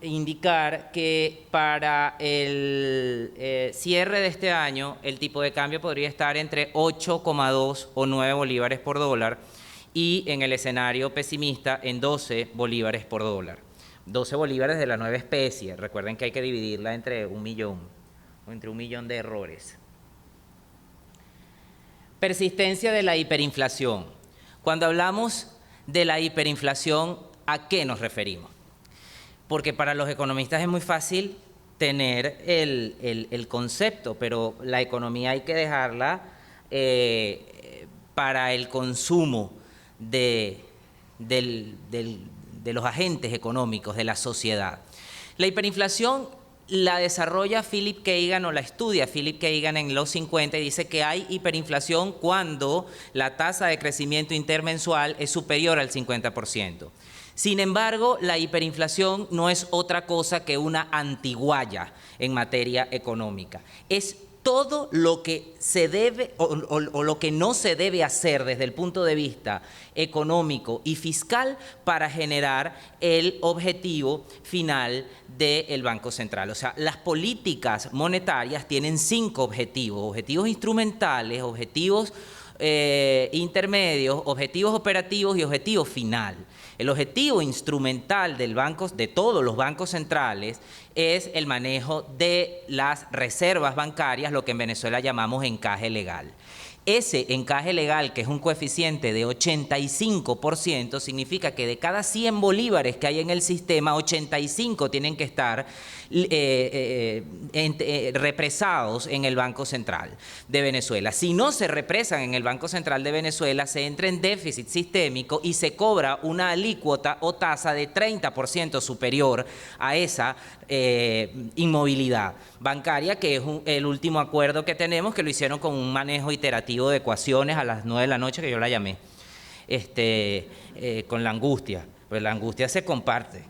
indicar que para el cierre de este año el tipo de cambio podría estar entre 8,2 o 9 bolívares por dólar, y en el escenario pesimista en 12 bolívares por dólar. 12 bolívares de la nueva especie. Recuerden que hay que dividirla entre 1 millón, o entre 1 millón de errores. Persistencia de la hiperinflación. Cuando hablamos de la hiperinflación, ¿a qué nos referimos? Porque para los economistas es muy fácil tener el concepto, pero la economía hay que dejarla para el consumo de los agentes económicos, de la sociedad. La hiperinflación la desarrolla Philip Kagan, o la estudia Philip Kagan en los 50, y dice que hay hiperinflación cuando la tasa de crecimiento intermensual es superior al 50%. Sin embargo, la hiperinflación no es otra cosa que una antiguaya en materia económica. Es todo lo que se debe o lo que no se debe hacer desde el punto de vista económico y fiscal para generar el objetivo final del Banco Central. O sea, las políticas monetarias tienen 5 objetivos: objetivos instrumentales, objetivos intermedios, objetivos operativos y objetivo final. El objetivo instrumental de todos los bancos centrales es el manejo de las reservas bancarias, lo que en Venezuela llamamos encaje legal. Ese encaje legal, que es un coeficiente de 85%, significa que de cada 100 bolívares que hay en el sistema, 85 tienen que estar represados en el Banco Central de Venezuela. Si no se represan en el Banco Central de Venezuela, se entra en déficit sistémico y se cobra una alícuota o tasa de 30% superior a esa inmovilidad bancaria, que es el último acuerdo que tenemos, que lo hicieron con un manejo iterativo de ecuaciones a las 9 de la noche, que yo la llamé, con la angustia, pues la angustia se comparte.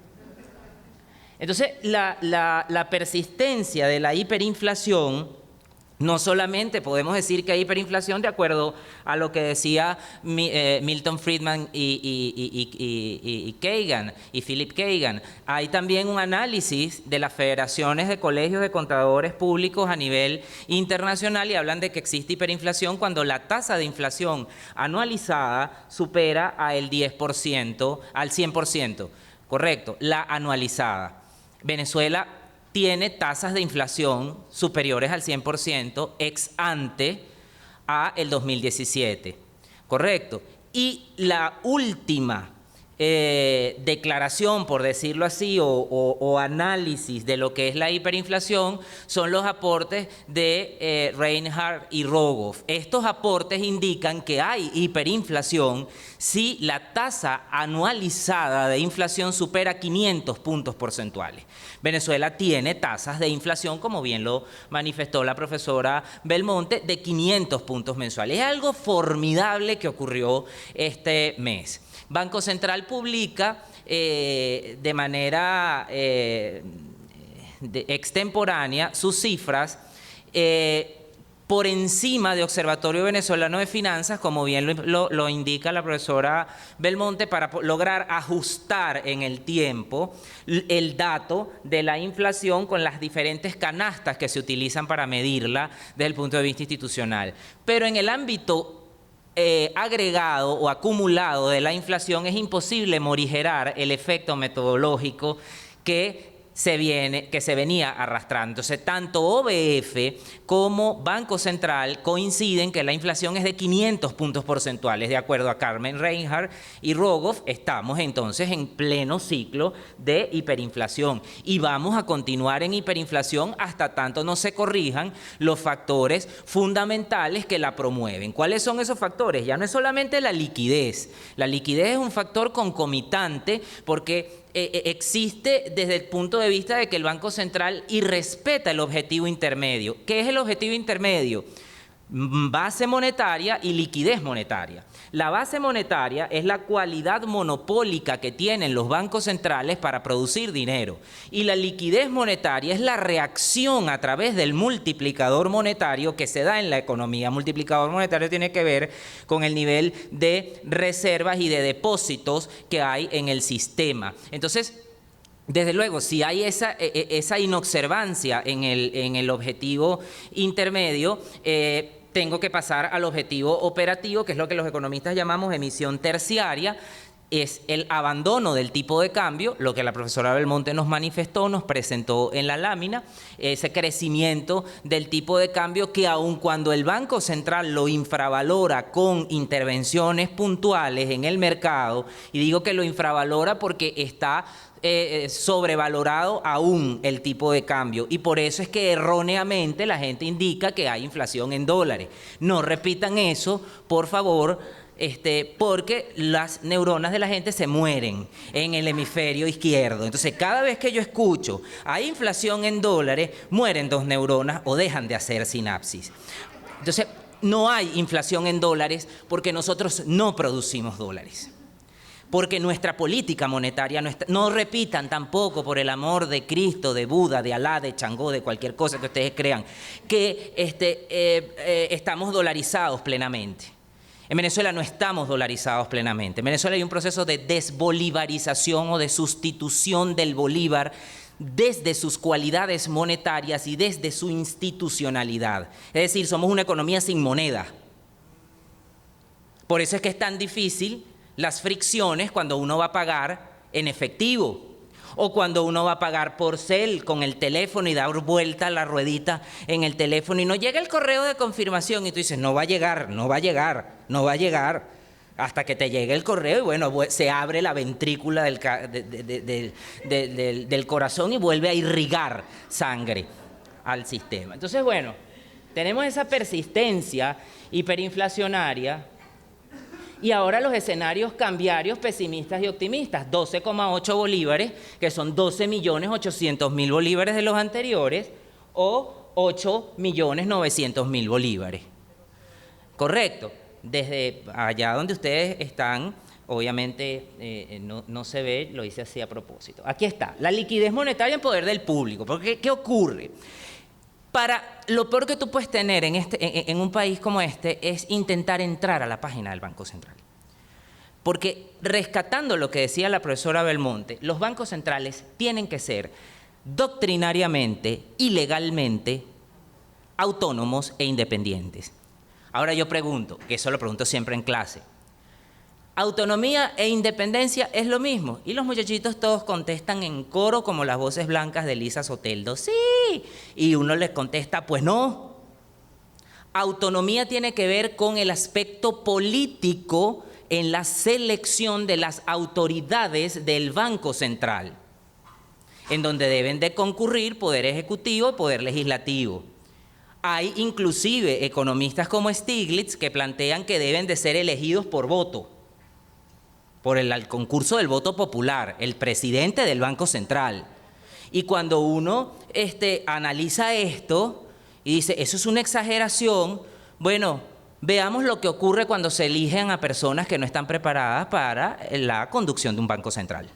Entonces, la persistencia de la hiperinflación, no solamente podemos decir que hay hiperinflación de acuerdo a lo que decía Milton Friedman y Kagan, y Philip Kagan. Hay también un análisis de las federaciones de colegios de contadores públicos a nivel internacional y hablan de que existe hiperinflación cuando la tasa de inflación anualizada supera al 10%, al 100%, correcto, la anualizada. Venezuela tiene tasas de inflación superiores al 100% ex ante a el 2017, ¿correcto? Y la última declaración, por decirlo así, o análisis de lo que es la hiperinflación son los aportes de Reinhardt y Rogoff. Estos aportes indican que hay hiperinflación si la tasa anualizada de inflación supera 500 puntos porcentuales. Venezuela tiene tasas de inflación, como bien lo manifestó la profesora Belmonte, de 500 puntos mensuales. Es algo formidable que ocurrió este mes. Banco Central publica de manera extemporánea sus cifras por encima de Observatorio Venezolano de Finanzas, como bien lo indica la profesora Belmonte, para lograr ajustar en el tiempo el dato de la inflación con las diferentes canastas que se utilizan para medirla desde el punto de vista institucional. Pero en el ámbito agregado o acumulado de la inflación es imposible morigerar el efecto metodológico que se venía arrastrando. Entonces, tanto OBF como Banco Central coinciden que la inflación es de 500 puntos porcentuales. De acuerdo a Carmen Reinhardt y Rogoff, estamos entonces en pleno ciclo de hiperinflación y vamos a continuar en hiperinflación hasta tanto no se corrijan los factores fundamentales que la promueven. ¿Cuáles son esos factores? Ya no es solamente la liquidez. La liquidez es un factor concomitante porque existe desde el punto de vista de que el Banco Central irrespeta el objetivo intermedio. ¿Qué es el objetivo intermedio? Base monetaria y liquidez monetaria. La base monetaria es la cualidad monopólica que tienen los bancos centrales para producir dinero. Y la liquidez monetaria es la reacción a través del multiplicador monetario que se da en la economía. El multiplicador monetario tiene que ver con el nivel de reservas y de depósitos que hay en el sistema. Entonces, desde luego, si hay esa inobservancia en el objetivo intermedio, tengo que pasar al objetivo operativo, que es lo que los economistas llamamos emisión terciaria. Es el abandono del tipo de cambio, lo que la profesora Belmonte nos manifestó, nos presentó en la lámina, ese crecimiento del tipo de cambio que aun cuando el Banco Central lo infravalora con intervenciones puntuales en el mercado, y digo que lo infravalora porque está sobrevalorado aún el tipo de cambio y por eso es que erróneamente la gente indica que hay inflación en dólares. No repitan eso, por favor, porque las neuronas de la gente se mueren en el hemisferio izquierdo. Entonces, cada vez que yo escucho hay inflación en dólares, mueren 2 neuronas o dejan de hacer sinapsis. Entonces, no hay inflación en dólares porque nosotros no producimos dólares. porque nuestra política monetaria no repitan tampoco, por el amor de Cristo, de Buda, de Alá, de Changó, de cualquier cosa que ustedes crean, que estamos dolarizados plenamente. En Venezuela no estamos dolarizados plenamente. En Venezuela hay un proceso de desbolivarización o de sustitución del bolívar desde sus cualidades monetarias y desde su institucionalidad. Es decir, somos una economía sin moneda. Por eso es que es tan difícil las fricciones cuando uno va a pagar en efectivo o cuando uno va a pagar por cel con el teléfono y dar vuelta a la ruedita en el teléfono y no llega el correo de confirmación y tú dices, no va a llegar, no va a llegar, no va a llegar, hasta que te llegue el correo y bueno, se abre la ventrícula del corazón y vuelve a irrigar sangre al sistema. Entonces, bueno, tenemos esa persistencia hiperinflacionaria. Y ahora los escenarios cambiarios pesimistas y optimistas, 12,8 bolívares, que son 12.800.000 bolívares de los anteriores, o 8.900.000 bolívares. Correcto. Desde allá donde ustedes están, obviamente no se ve, lo hice así a propósito. Aquí está, la liquidez monetaria en poder del público. Porque, ¿qué ocurre? Lo peor que tú puedes tener en un país como este es intentar entrar a la página del Banco Central. Porque rescatando lo que decía la profesora Belmonte, los bancos centrales tienen que ser doctrinariamente y legalmente autónomos e independientes. Ahora yo pregunto, que eso lo pregunto siempre en clase, ¿autonomía e independencia es lo mismo? Y los muchachitos todos contestan en coro como las voces blancas de Lisa Soteldo. ¡Sí! Y uno les contesta, pues no. Autonomía tiene que ver con el aspecto político en la selección de las autoridades del Banco Central, en donde deben de concurrir poder ejecutivo y poder legislativo. Hay inclusive economistas como Stiglitz que plantean que deben de ser elegidos por voto, por el concurso del voto popular, el presidente del Banco Central. Y cuando uno analiza esto y dice, eso es una exageración, bueno, veamos lo que ocurre cuando se eligen a personas que no están preparadas para la conducción de un Banco Central.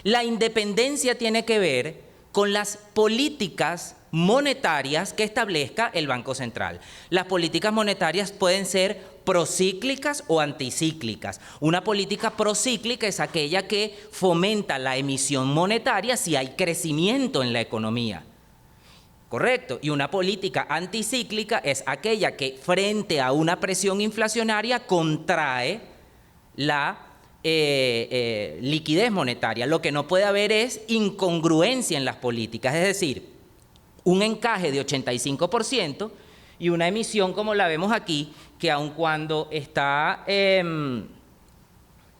La independencia tiene que ver con las políticas monetarias que establezca el Banco Central. Las políticas monetarias pueden ser procíclicas o anticíclicas. Una política procíclica es aquella que fomenta la emisión monetaria si hay crecimiento en la economía. Correcto. Y una política anticíclica es aquella que frente a una presión inflacionaria contrae la liquidez monetaria. Lo que no puede haber es incongruencia en las políticas, es decir, un encaje de 85% y una emisión como la vemos aquí, que aun cuando está,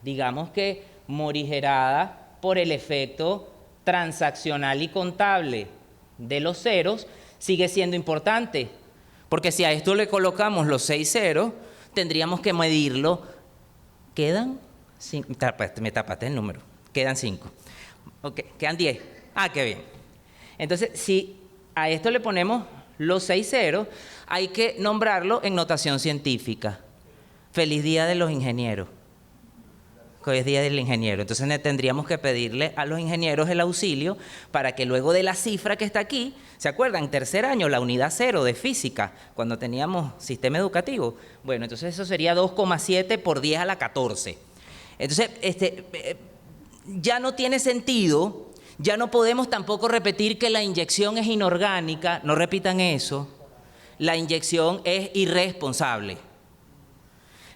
digamos que morigerada por el efecto transaccional y contable de los ceros, sigue siendo importante, porque si a esto le colocamos los 6 ceros, tendríamos que medirlo. ¿Quedan? Me tapaste el número. Quedan 5. Ok, quedan 10. Ah, qué bien. Entonces, si a esto le ponemos los 6 ceros, hay que nombrarlo en notación científica. Feliz Día de los Ingenieros. Que hoy es Día del Ingeniero. Entonces tendríamos que pedirle a los ingenieros el auxilio para que luego de la cifra que está aquí, ¿se acuerdan? En tercer año, la unidad 0 de física, cuando teníamos sistema educativo. Bueno, entonces eso sería 2,7 por 10 a la 14. Entonces, ya no tiene sentido, ya no podemos tampoco repetir que la inyección es inorgánica, no repitan eso. La inyección es irresponsable.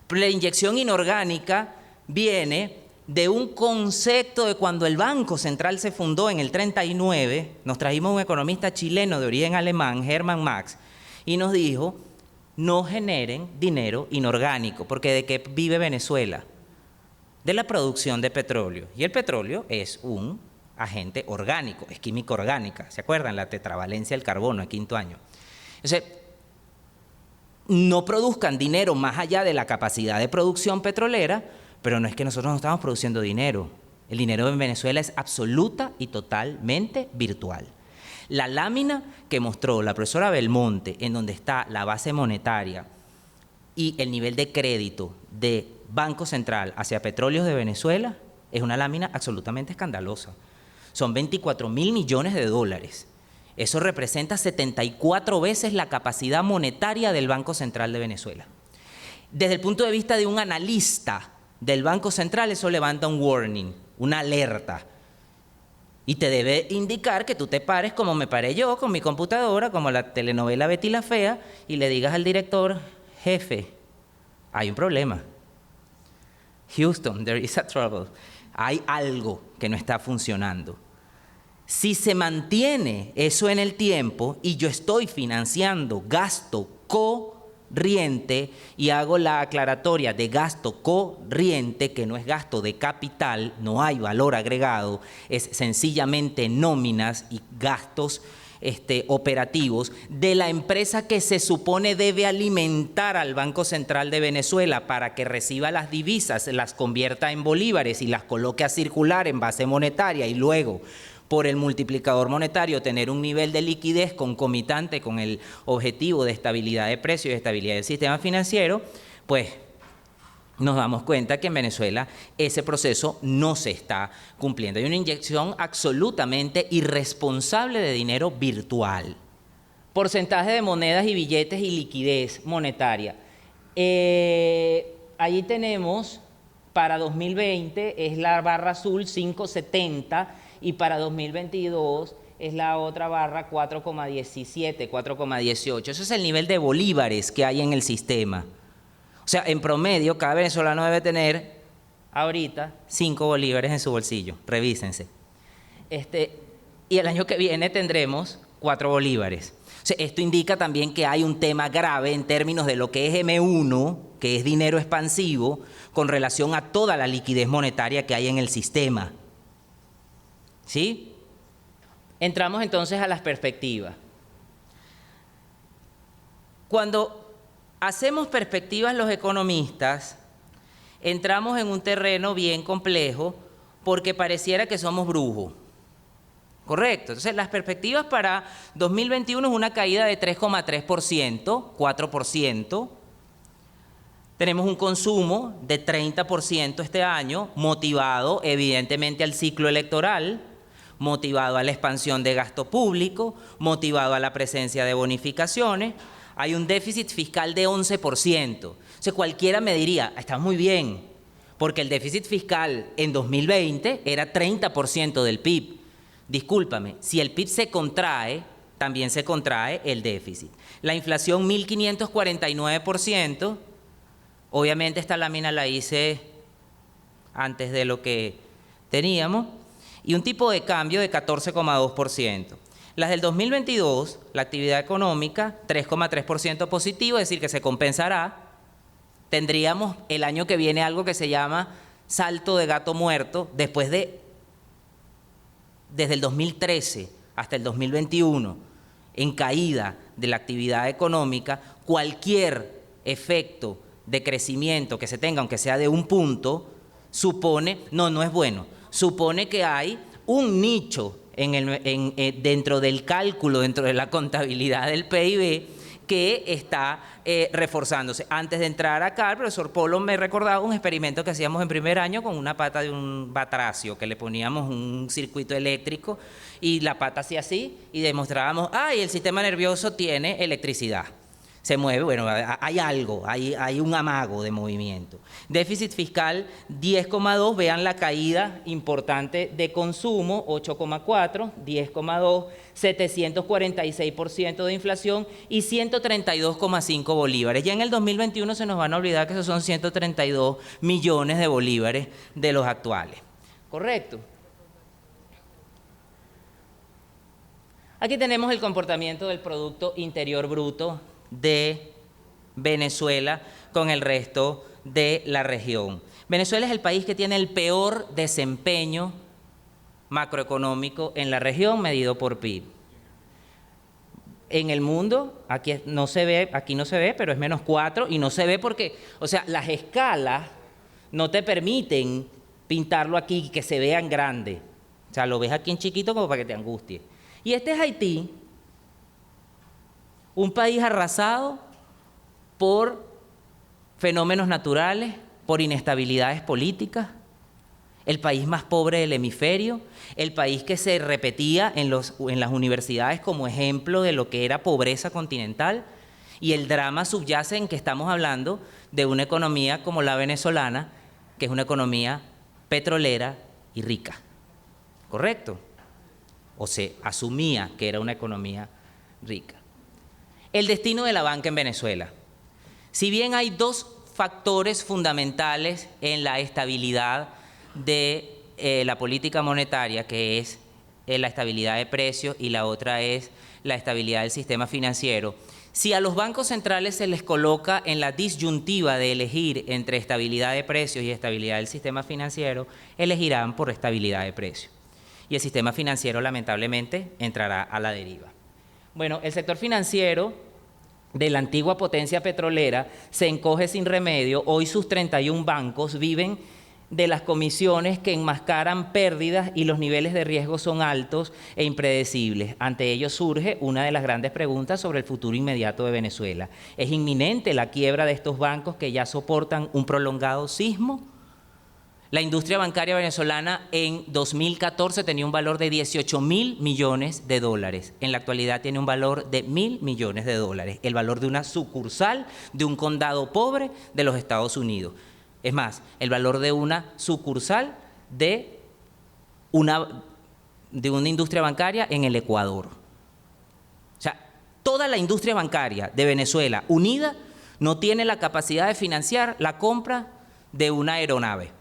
La inyección inorgánica viene de un concepto de cuando el Banco Central se fundó en el 39, nos trajimos un economista chileno de origen alemán, Hermann Marx, y nos dijo, no generen dinero inorgánico, porque ¿de qué vive Venezuela? De la producción de petróleo, y el petróleo es un agente orgánico, es química orgánica, ¿se acuerdan? La tetravalencia del carbono en quinto año. Entonces, no produzcan dinero más allá de la capacidad de producción petrolera, pero no es que nosotros no estamos produciendo dinero. El dinero en Venezuela es absoluta y totalmente virtual. La lámina que mostró la profesora Belmonte, en donde está la base monetaria y el nivel de crédito de Banco Central hacia Petróleos de Venezuela es una lámina absolutamente escandalosa. Son 24.000 millones de dólares. Eso representa 74 veces la capacidad monetaria del Banco Central de Venezuela. Desde el punto de vista de un analista del Banco Central, eso levanta un warning, una alerta. Y te debe indicar que tú te pares como me paré yo con mi computadora, como la telenovela Betty la Fea, y le digas al director: jefe, hay un problema. Houston, there is a trouble. Hay algo que no está funcionando. Si se mantiene eso en el tiempo y yo estoy financiando gasto corriente, y hago la aclaratoria de gasto corriente, que no es gasto de capital, no hay valor agregado, es sencillamente nóminas y gastos operativos de la empresa que se supone debe alimentar al Banco Central de Venezuela para que reciba las divisas, las convierta en bolívares y las coloque a circular en base monetaria, y luego, por el multiplicador monetario, tener un nivel de liquidez concomitante con el objetivo de estabilidad de precios y de estabilidad del sistema financiero, pues nos damos cuenta que en Venezuela ese proceso no se está cumpliendo. Hay una inyección absolutamente irresponsable de dinero virtual. Porcentaje de monedas y billetes y liquidez monetaria. Allí tenemos, para 2020 es la barra azul 5.70, y para 2022 es la otra barra 4,17, 4,18. Eso es el nivel de bolívares que hay en el sistema. O sea, en promedio, cada venezolano debe tener ahorita 5 bolívares en su bolsillo. Revísense. Y el año que viene tendremos 4 bolívares. O sea, esto indica también que hay un tema grave en términos de lo que es M1, que es dinero expansivo, con relación a toda la liquidez monetaria que hay en el sistema. ¿Sí? Entramos entonces a las perspectivas. Cuando hacemos perspectivas los economistas, entramos en un terreno bien complejo porque pareciera que somos brujos. Correcto. Entonces, las perspectivas para 2021 es una caída de 3,3%, 4%. Tenemos un consumo de 30% este año, motivado evidentemente al ciclo electoral, motivado a la expansión de gasto público, motivado a la presencia de bonificaciones. Hay un déficit fiscal de 11%. O sea, cualquiera me diría, está muy bien, porque el déficit fiscal en 2020 era 30% del PIB. Discúlpame, si el PIB se contrae, también se contrae el déficit. La inflación 1.549%, obviamente esta lámina la hice antes de lo que teníamos, y un tipo de cambio de 14,2%. Las del 2022, la actividad económica, 3,3% positivo, es decir, que se compensará. Tendríamos el año que viene algo que se llama salto de gato muerto, desde el 2013 hasta el 2021, en caída de la actividad económica, cualquier efecto de crecimiento que se tenga, aunque sea de un punto, supone, no es bueno, supone que hay un nicho dentro del cálculo, dentro de la contabilidad del PIB, que está reforzándose. Antes de entrar acá, el profesor Polo me recordaba un experimento que hacíamos en primer año con una pata de un batracio, que le poníamos un circuito eléctrico y la pata hacía así y demostrábamos, y el sistema nervioso tiene electricidad. Se mueve, bueno, hay algo, hay un amago de movimiento. Déficit fiscal 10,2, vean la caída importante de consumo, 8,4, 10,2, 746% de inflación y 132,5 bolívares. Ya en el 2021 se nos van a olvidar que esos son 132 millones de bolívares de los actuales. ¿Correcto? Aquí tenemos el comportamiento del Producto Interior Bruto de Venezuela con el resto de la región. Venezuela es el país que tiene el peor desempeño macroeconómico en la región medido por PIB. En el mundo, aquí no se ve, pero es -4 y no se ve porque, o sea, las escalas no te permiten pintarlo aquí y que se vea en grande. O sea, lo ves aquí en chiquito como para que te angustie. Y este es Haití, un país arrasado por fenómenos naturales, por inestabilidades políticas, el país más pobre del hemisferio, el país que se repetía en las universidades como ejemplo de lo que era pobreza continental, y el drama subyace en que estamos hablando de una economía como la venezolana, que es una economía petrolera y rica. ¿Correcto? O se asumía que era una economía rica. El destino de la banca en Venezuela. Si bien hay dos factores fundamentales en la estabilidad de la política monetaria, que es la estabilidad de precios y la otra es la estabilidad del sistema financiero, si a los bancos centrales se les coloca en la disyuntiva de elegir entre estabilidad de precios y estabilidad del sistema financiero, elegirán por estabilidad de precios. Y el sistema financiero, lamentablemente, entrará a la deriva. Bueno, el sector financiero de la antigua potencia petrolera se encoge sin remedio. Hoy sus 31 bancos viven de las comisiones que enmascaran pérdidas y los niveles de riesgo son altos e impredecibles. Ante ello surge una de las grandes preguntas sobre el futuro inmediato de Venezuela. ¿Es inminente la quiebra de estos bancos que ya soportan un prolongado sismo? La industria bancaria venezolana en 2014 tenía un valor de 18.000 millones de dólares. En la actualidad tiene un valor de 1.000 millones de dólares, el valor de una sucursal de un condado pobre de los Estados Unidos. Es más, el valor de una sucursal de una industria bancaria en el Ecuador. O sea, toda la industria bancaria de Venezuela unida no tiene la capacidad de financiar la compra de una aeronave.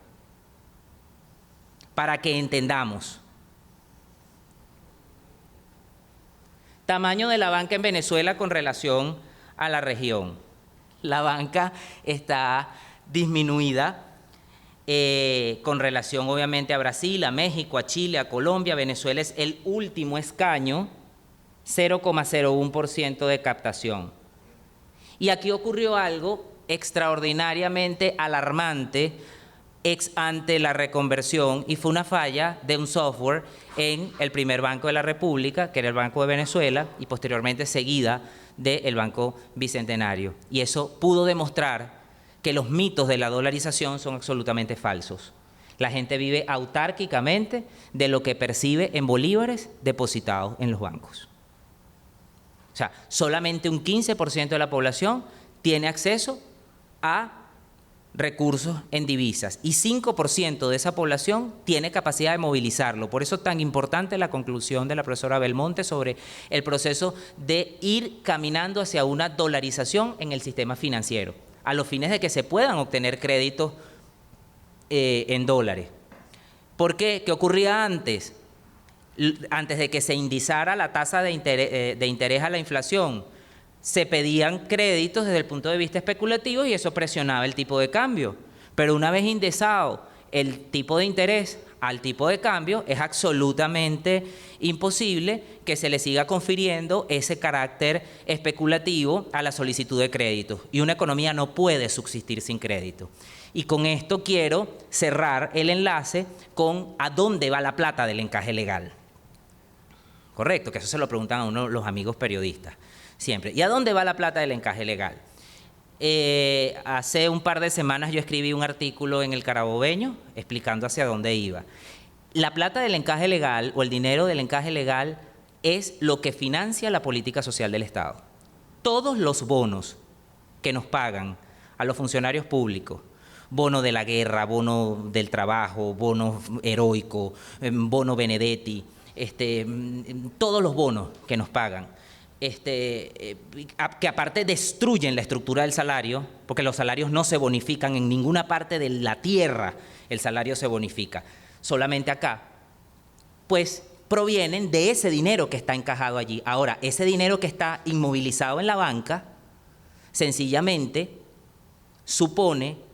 Para que entendamos. Tamaño de la banca en Venezuela con relación a la región. La banca está disminuida con relación obviamente a Brasil, a México, a Chile, a Colombia. Venezuela es el último escaño, 0,01% de captación. Y aquí ocurrió algo extraordinariamente alarmante ante la reconversión, y fue una falla de un software en el primer Banco de la República, que era el Banco de Venezuela, y posteriormente seguida del Banco Bicentenario. Y eso pudo demostrar que los mitos de la dolarización son absolutamente falsos. La gente vive autárquicamente de lo que percibe en bolívares depositados en los bancos. O sea, solamente un 15% de la población tiene acceso a recursos en divisas y 5% de esa población tiene capacidad de movilizarlo. Por eso es tan importante la conclusión de la profesora Belmonte sobre el proceso de ir caminando hacia una dolarización en el sistema financiero, a los fines de que se puedan obtener créditos en dólares. ¿Por qué? ¿Qué ocurría antes? Antes de que se indizara la tasa de interés a la inflación, se pedían créditos desde el punto de vista especulativo y eso presionaba el tipo de cambio. Pero una vez indexado el tipo de interés al tipo de cambio, es absolutamente imposible que se le siga confiriendo ese carácter especulativo a la solicitud de créditos. Y una economía no puede subsistir sin crédito. Y con esto quiero cerrar el enlace con a dónde va la plata del encaje legal. Correcto, que eso se lo preguntan a uno los amigos periodistas siempre. ¿Y a dónde va la plata del encaje legal? Hace un par de semanas yo escribí un artículo en El Carabobeño explicando hacia dónde iba. La plata del encaje legal o el dinero del encaje legal es lo que financia la política social del Estado. Todos los bonos que nos pagan a los funcionarios públicos, bono de la guerra, bono del trabajo, bono heroico, bono Benedetti, todos los bonos que nos pagan, que aparte destruyen la estructura del salario, porque los salarios no se bonifican en ninguna parte de la tierra, el salario se bonifica, solamente acá, pues provienen de ese dinero que está encajado allí. Ahora, ese dinero que está inmovilizado en la banca, sencillamente supone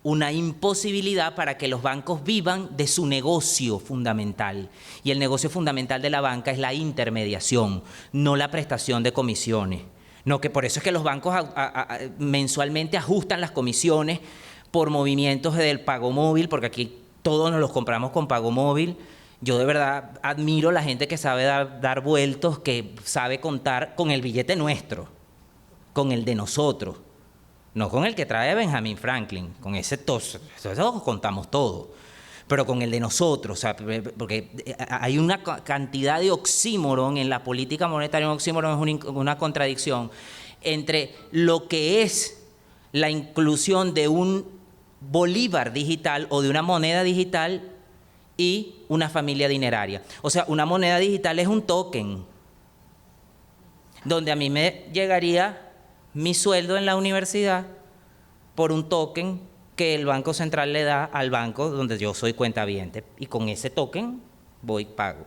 una imposibilidad para que los bancos vivan de su negocio fundamental. Y el negocio fundamental de la banca es la intermediación, no la prestación de comisiones. No, que por eso es que los bancos mensualmente ajustan las comisiones por movimientos del pago móvil, porque aquí todos nos los compramos con pago móvil. Yo de verdad admiro a la gente que sabe dar vueltos, que sabe contar con el billete nuestro, con el de nosotros. No con el que trae Benjamin Franklin, con ese eso contamos todo. Pero con el de nosotros, o sea, porque hay una cantidad de oxímoron en la política monetaria. Un oxímoron es una contradicción entre lo que es la inclusión de un bolívar digital o de una moneda digital y una familia dineraria. O sea, una moneda digital es un token, donde a mí me llegaría mi sueldo en la universidad por un token que el Banco Central le da al banco donde yo soy cuentaviente, y con ese token voy pago.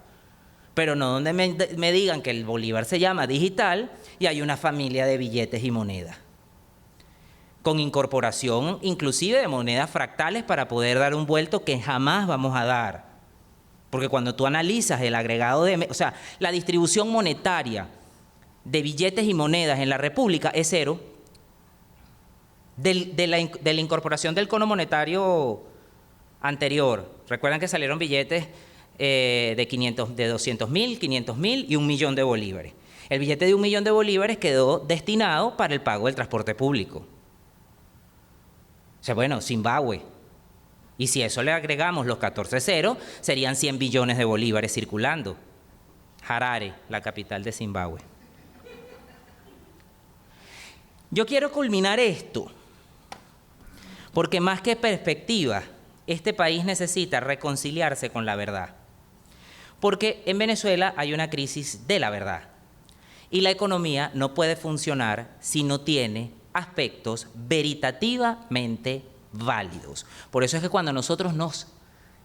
Pero no donde me digan que el bolívar se llama digital y hay una familia de billetes y monedas, con incorporación inclusive de monedas fractales para poder dar un vuelto que jamás vamos a dar. Porque cuando tú analizas el agregado o sea, la distribución monetaria de billetes y monedas en la República es cero. De la incorporación del cono monetario anterior, recuerdan que salieron billetes de 200.000, 500.000 y 1 millón de bolívares. El billete de 1 millón de bolívares quedó destinado para el pago del transporte público. O sea, bueno, Zimbabue. Y si a eso le agregamos los 14 ceros, serían 100 billones de bolívares circulando. Harare, la capital de Zimbabue. Yo quiero culminar esto, porque más que perspectiva, este país necesita reconciliarse con la verdad. Porque en Venezuela hay una crisis de la verdad. Y la economía no puede funcionar si no tiene aspectos veritativamente válidos. Por eso es que cuando nosotros nos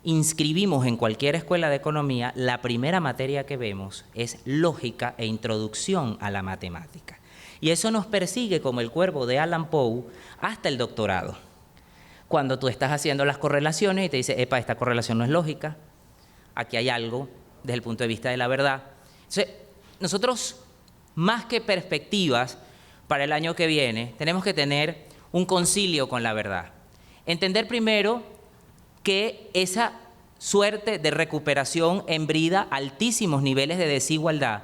inscribimos en cualquier escuela de economía, la primera materia que vemos es lógica e introducción a la matemática. Y eso nos persigue como el cuervo de Allan Poe hasta el doctorado. Cuando tú estás haciendo las correlaciones y te dice, epa, esta correlación no es lógica, aquí hay algo desde el punto de vista de la verdad. Entonces, nosotros, más que perspectivas para el año que viene, tenemos que tener un concilio con la verdad. Entender primero que esa suerte de recuperación embrida altísimos niveles de desigualdad,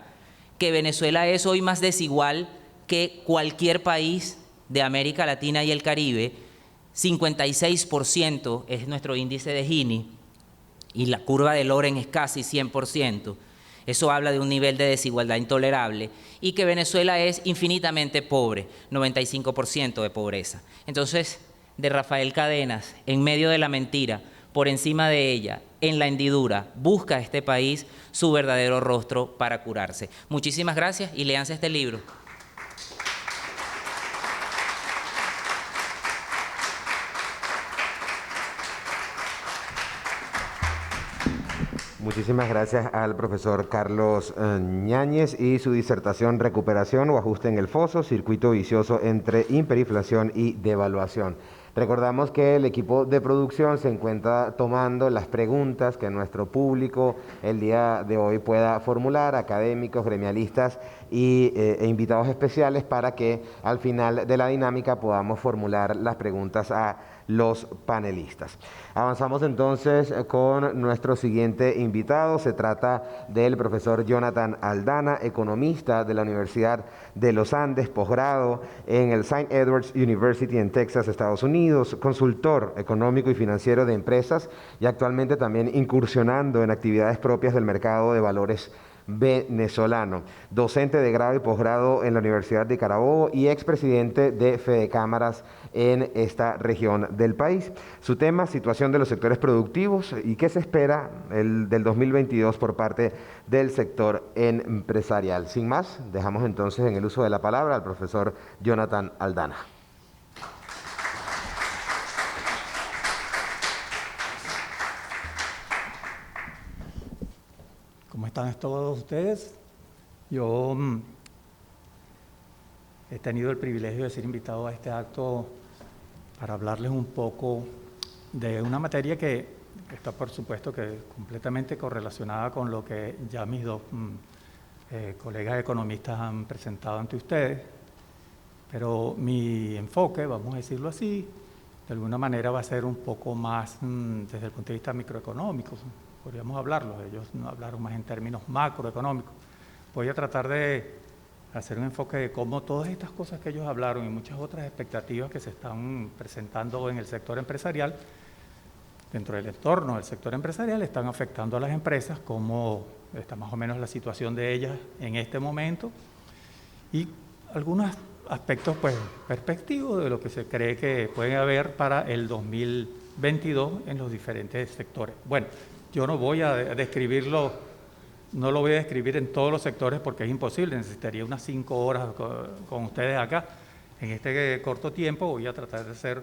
que Venezuela es hoy más desigual que cualquier país de América Latina y el Caribe. 56% es nuestro índice de Gini y la curva de Loren es casi 100%. Eso habla de un nivel de desigualdad intolerable y que Venezuela es infinitamente pobre, 95% de pobreza. Entonces, de Rafael Cadenas, en medio de la mentira, por encima de ella, en la hendidura, busca este país su verdadero rostro para curarse. Muchísimas gracias y léanse este libro. Muchísimas gracias al profesor Carlos Ñáñez y su disertación Recuperación o ajuste en el foso, circuito vicioso entre hiperinflación y devaluación. Recordamos que el equipo de producción se encuentra tomando las preguntas que nuestro público el día de hoy pueda formular, académicos, gremialistas e invitados especiales, para que al final de la dinámica podamos formular las preguntas a los panelistas. Avanzamos entonces con nuestro siguiente invitado. Se trata del profesor Jonathan Aldana, economista de la Universidad de los Andes, posgrado en el St. Edward's University en Texas, Estados Unidos, consultor económico y financiero de empresas y actualmente también incursionando en actividades propias del mercado de valores venezolano, docente de grado y posgrado en la Universidad de Carabobo y expresidente de Fedecámaras en esta región del país. Su tema, situación de los sectores productivos y qué se espera del 2022 por parte del sector empresarial. Sin más, dejamos entonces en el uso de la palabra al profesor Jonathan Aldana. ¿Cómo están todos ustedes? Yo he tenido el privilegio de ser invitado a este acto para hablarles un poco de una materia que está, por supuesto, que completamente correlacionada con lo que ya mis dos colegas economistas han presentado ante ustedes, pero mi enfoque, vamos a decirlo así, de alguna manera va a ser un poco más desde el punto de vista microeconómico. Podríamos hablarlo, ellos no hablaron más en términos macroeconómicos. Voy a tratar de hacer un enfoque de cómo todas estas cosas que ellos hablaron y muchas otras expectativas que se están presentando en el sector empresarial, dentro del entorno del sector empresarial, están afectando a las empresas, cómo está más o menos la situación de ellas en este momento y algunos aspectos pues perspectivos de lo que se cree que puede haber para el 2022 en los diferentes sectores. Bueno, yo no voy a describirlo, no lo voy a describir en todos los sectores porque es imposible, necesitaría unas 5 horas con ustedes acá. En este corto tiempo voy a tratar de hacer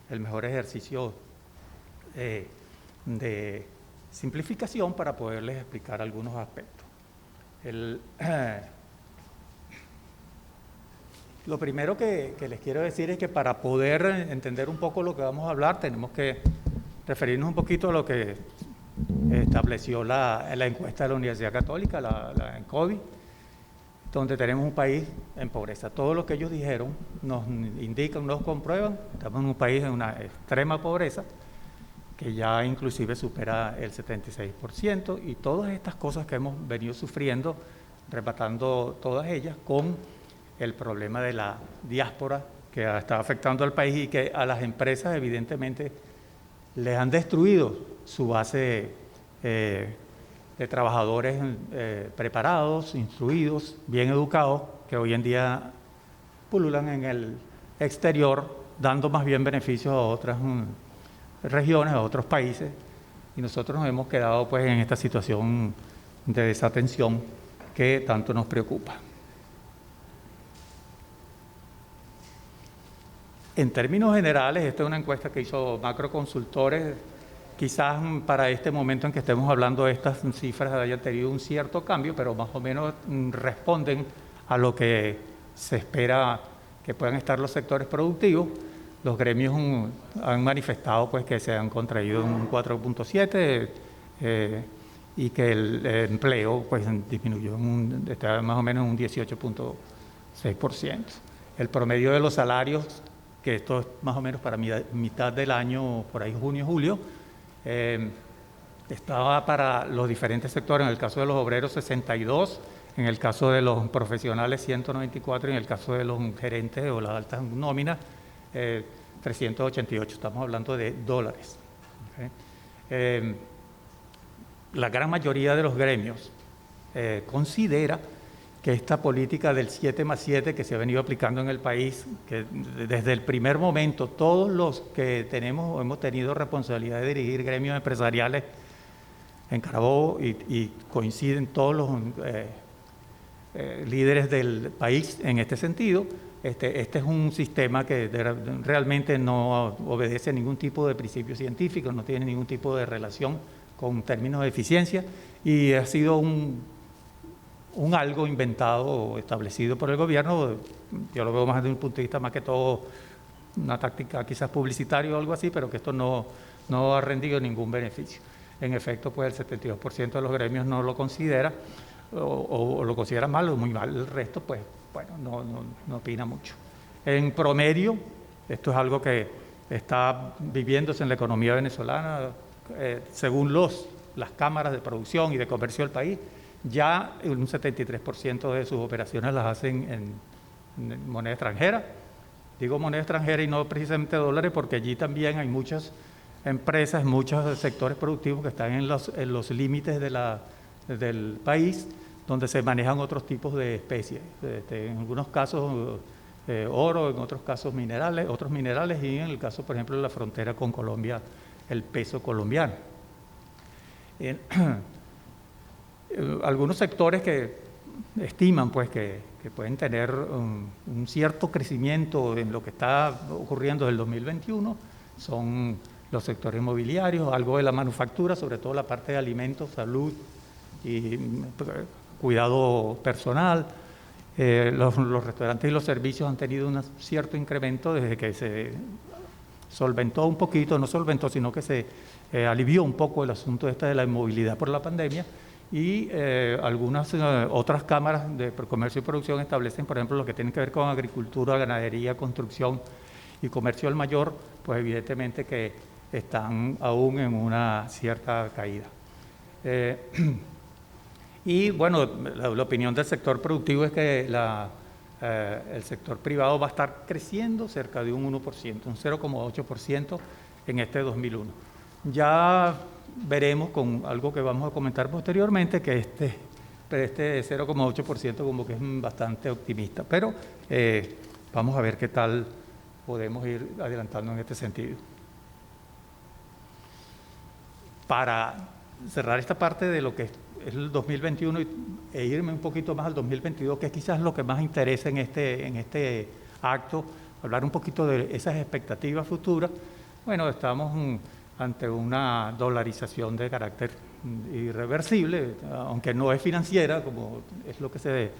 el mejor ejercicio de simplificación para poderles explicar algunos aspectos. Lo primero que les quiero decir es que para poder entender un poco lo que vamos a hablar tenemos que referirnos un poquito a lo que estableció la encuesta de la Universidad Católica, la ENCODI, donde tenemos un país en pobreza. Todo lo que ellos dijeron nos indican, nos comprueban, estamos en un país en una extrema pobreza, que ya inclusive supera el 76%, y todas estas cosas que hemos venido sufriendo, rematando todas ellas con el problema de la diáspora que está afectando al país y que a las empresas evidentemente les han destruido su base de trabajadores preparados, instruidos, bien educados, que hoy en día pululan en el exterior, dando más bien beneficios a otras regiones, a otros países, y nosotros nos hemos quedado pues en esta situación de desatención que tanto nos preocupa. En términos generales, esta es una encuesta que hizo Macroconsultores. Quizás para este momento en que estemos hablando de estas cifras hayan tenido un cierto cambio, pero más o menos responden a lo que se espera que puedan estar los sectores productivos. Los gremios han manifestado pues, que se han contraído en un 4.7% y que el empleo pues, disminuyó, está más o menos en un 18.6%. El promedio de los salarios, que esto es más o menos para mitad del año, por ahí junio, julio, estaba para los diferentes sectores, en el caso de los obreros 62, en el caso de los profesionales 194, y en el caso de los gerentes o las altas nóminas 388, estamos hablando de dólares. ¿Okay? La gran mayoría de los gremios considera que esta política del 7+7 que se ha venido aplicando en el país, que desde el primer momento todos los que hemos tenido responsabilidad de dirigir gremios empresariales en Carabobo y coinciden todos los líderes del país en este sentido, este es un sistema que realmente no obedece a ningún tipo de principio científico, no tiene ningún tipo de relación con términos de eficiencia y ha sido un algo inventado o establecido por el gobierno. Yo lo veo más desde un punto de vista más que todo una táctica quizás publicitaria o algo así, pero que esto no ha rendido ningún beneficio. En efecto, pues el 72% de los gremios no lo considera o lo considera mal o muy mal. El resto, pues, bueno, no opina mucho. En promedio, esto es algo que está viviéndose en la economía venezolana, según las cámaras de producción y de comercio del país, ya un 73% de sus operaciones las hacen en moneda extranjera. Digo moneda extranjera y no precisamente dólares, porque allí también hay muchas empresas, muchos sectores productivos que están en los límites del país, donde se manejan otros tipos de especies. En algunos casos oro, en otros casos otros minerales, y en el caso, por ejemplo, de la frontera con Colombia, el peso colombiano. Algunos sectores que estiman pues, que pueden tener un cierto crecimiento en lo que está ocurriendo del 2021 son los sectores inmobiliarios, algo de la manufactura, sobre todo la parte de alimentos, salud y cuidado personal. Los restaurantes y los servicios han tenido un cierto incremento desde que se solventó un poquito, no solventó, sino que se alivió un poco el asunto de la inmovilidad por la pandemia. Y algunas otras cámaras de comercio y producción establecen, por ejemplo, lo que tiene que ver con agricultura, ganadería, construcción y comercio al mayor, pues evidentemente que están aún en una cierta caída. Y bueno, la opinión del sector productivo es que el sector privado va a estar creciendo cerca de un 1%, un 0,8% en este 2001. Ya veremos con algo que vamos a comentar posteriormente que este 0,8% como que es bastante optimista, pero vamos a ver qué tal podemos ir adelantando en este sentido. Para cerrar esta parte de lo que es el 2021 e irme un poquito más al 2022, que es quizás lo que más interesa en este acto, hablar un poquito de esas expectativas futuras. Bueno, estamos ante una dolarización de carácter irreversible, aunque no es financiera, como es lo que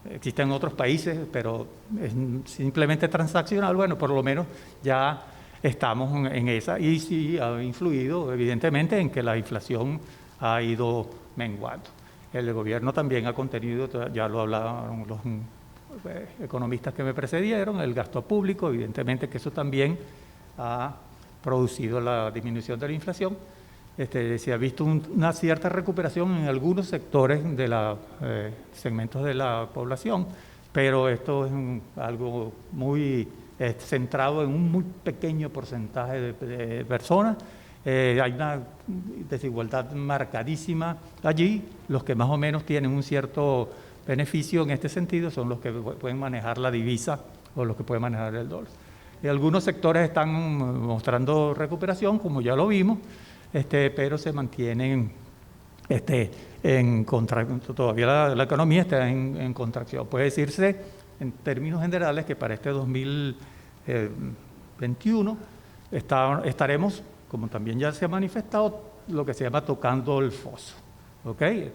existe en otros países, pero es simplemente transaccional. Bueno, por lo menos ya estamos en esa, y sí ha influido evidentemente en que la inflación ha ido menguando. El gobierno también ha contenido, ya lo hablaban los economistas que me precedieron, el gasto público, evidentemente que eso también ha producido la disminución de la inflación. Se ha visto una cierta recuperación en algunos sectores de los segmentos de la población, pero esto es algo muy centrado en un muy pequeño porcentaje de personas. Hay una desigualdad marcadísima allí. Los que más o menos tienen un cierto beneficio en este sentido son los que pueden manejar la divisa o los que pueden manejar el dólar. Y algunos sectores están mostrando recuperación, como ya lo vimos, pero se mantienen en contracción. Todavía la economía está en contracción. Puede decirse en términos generales que para este 2021 estaremos, como también ya se ha manifestado, lo que se llama tocando el foso. ¿Okay?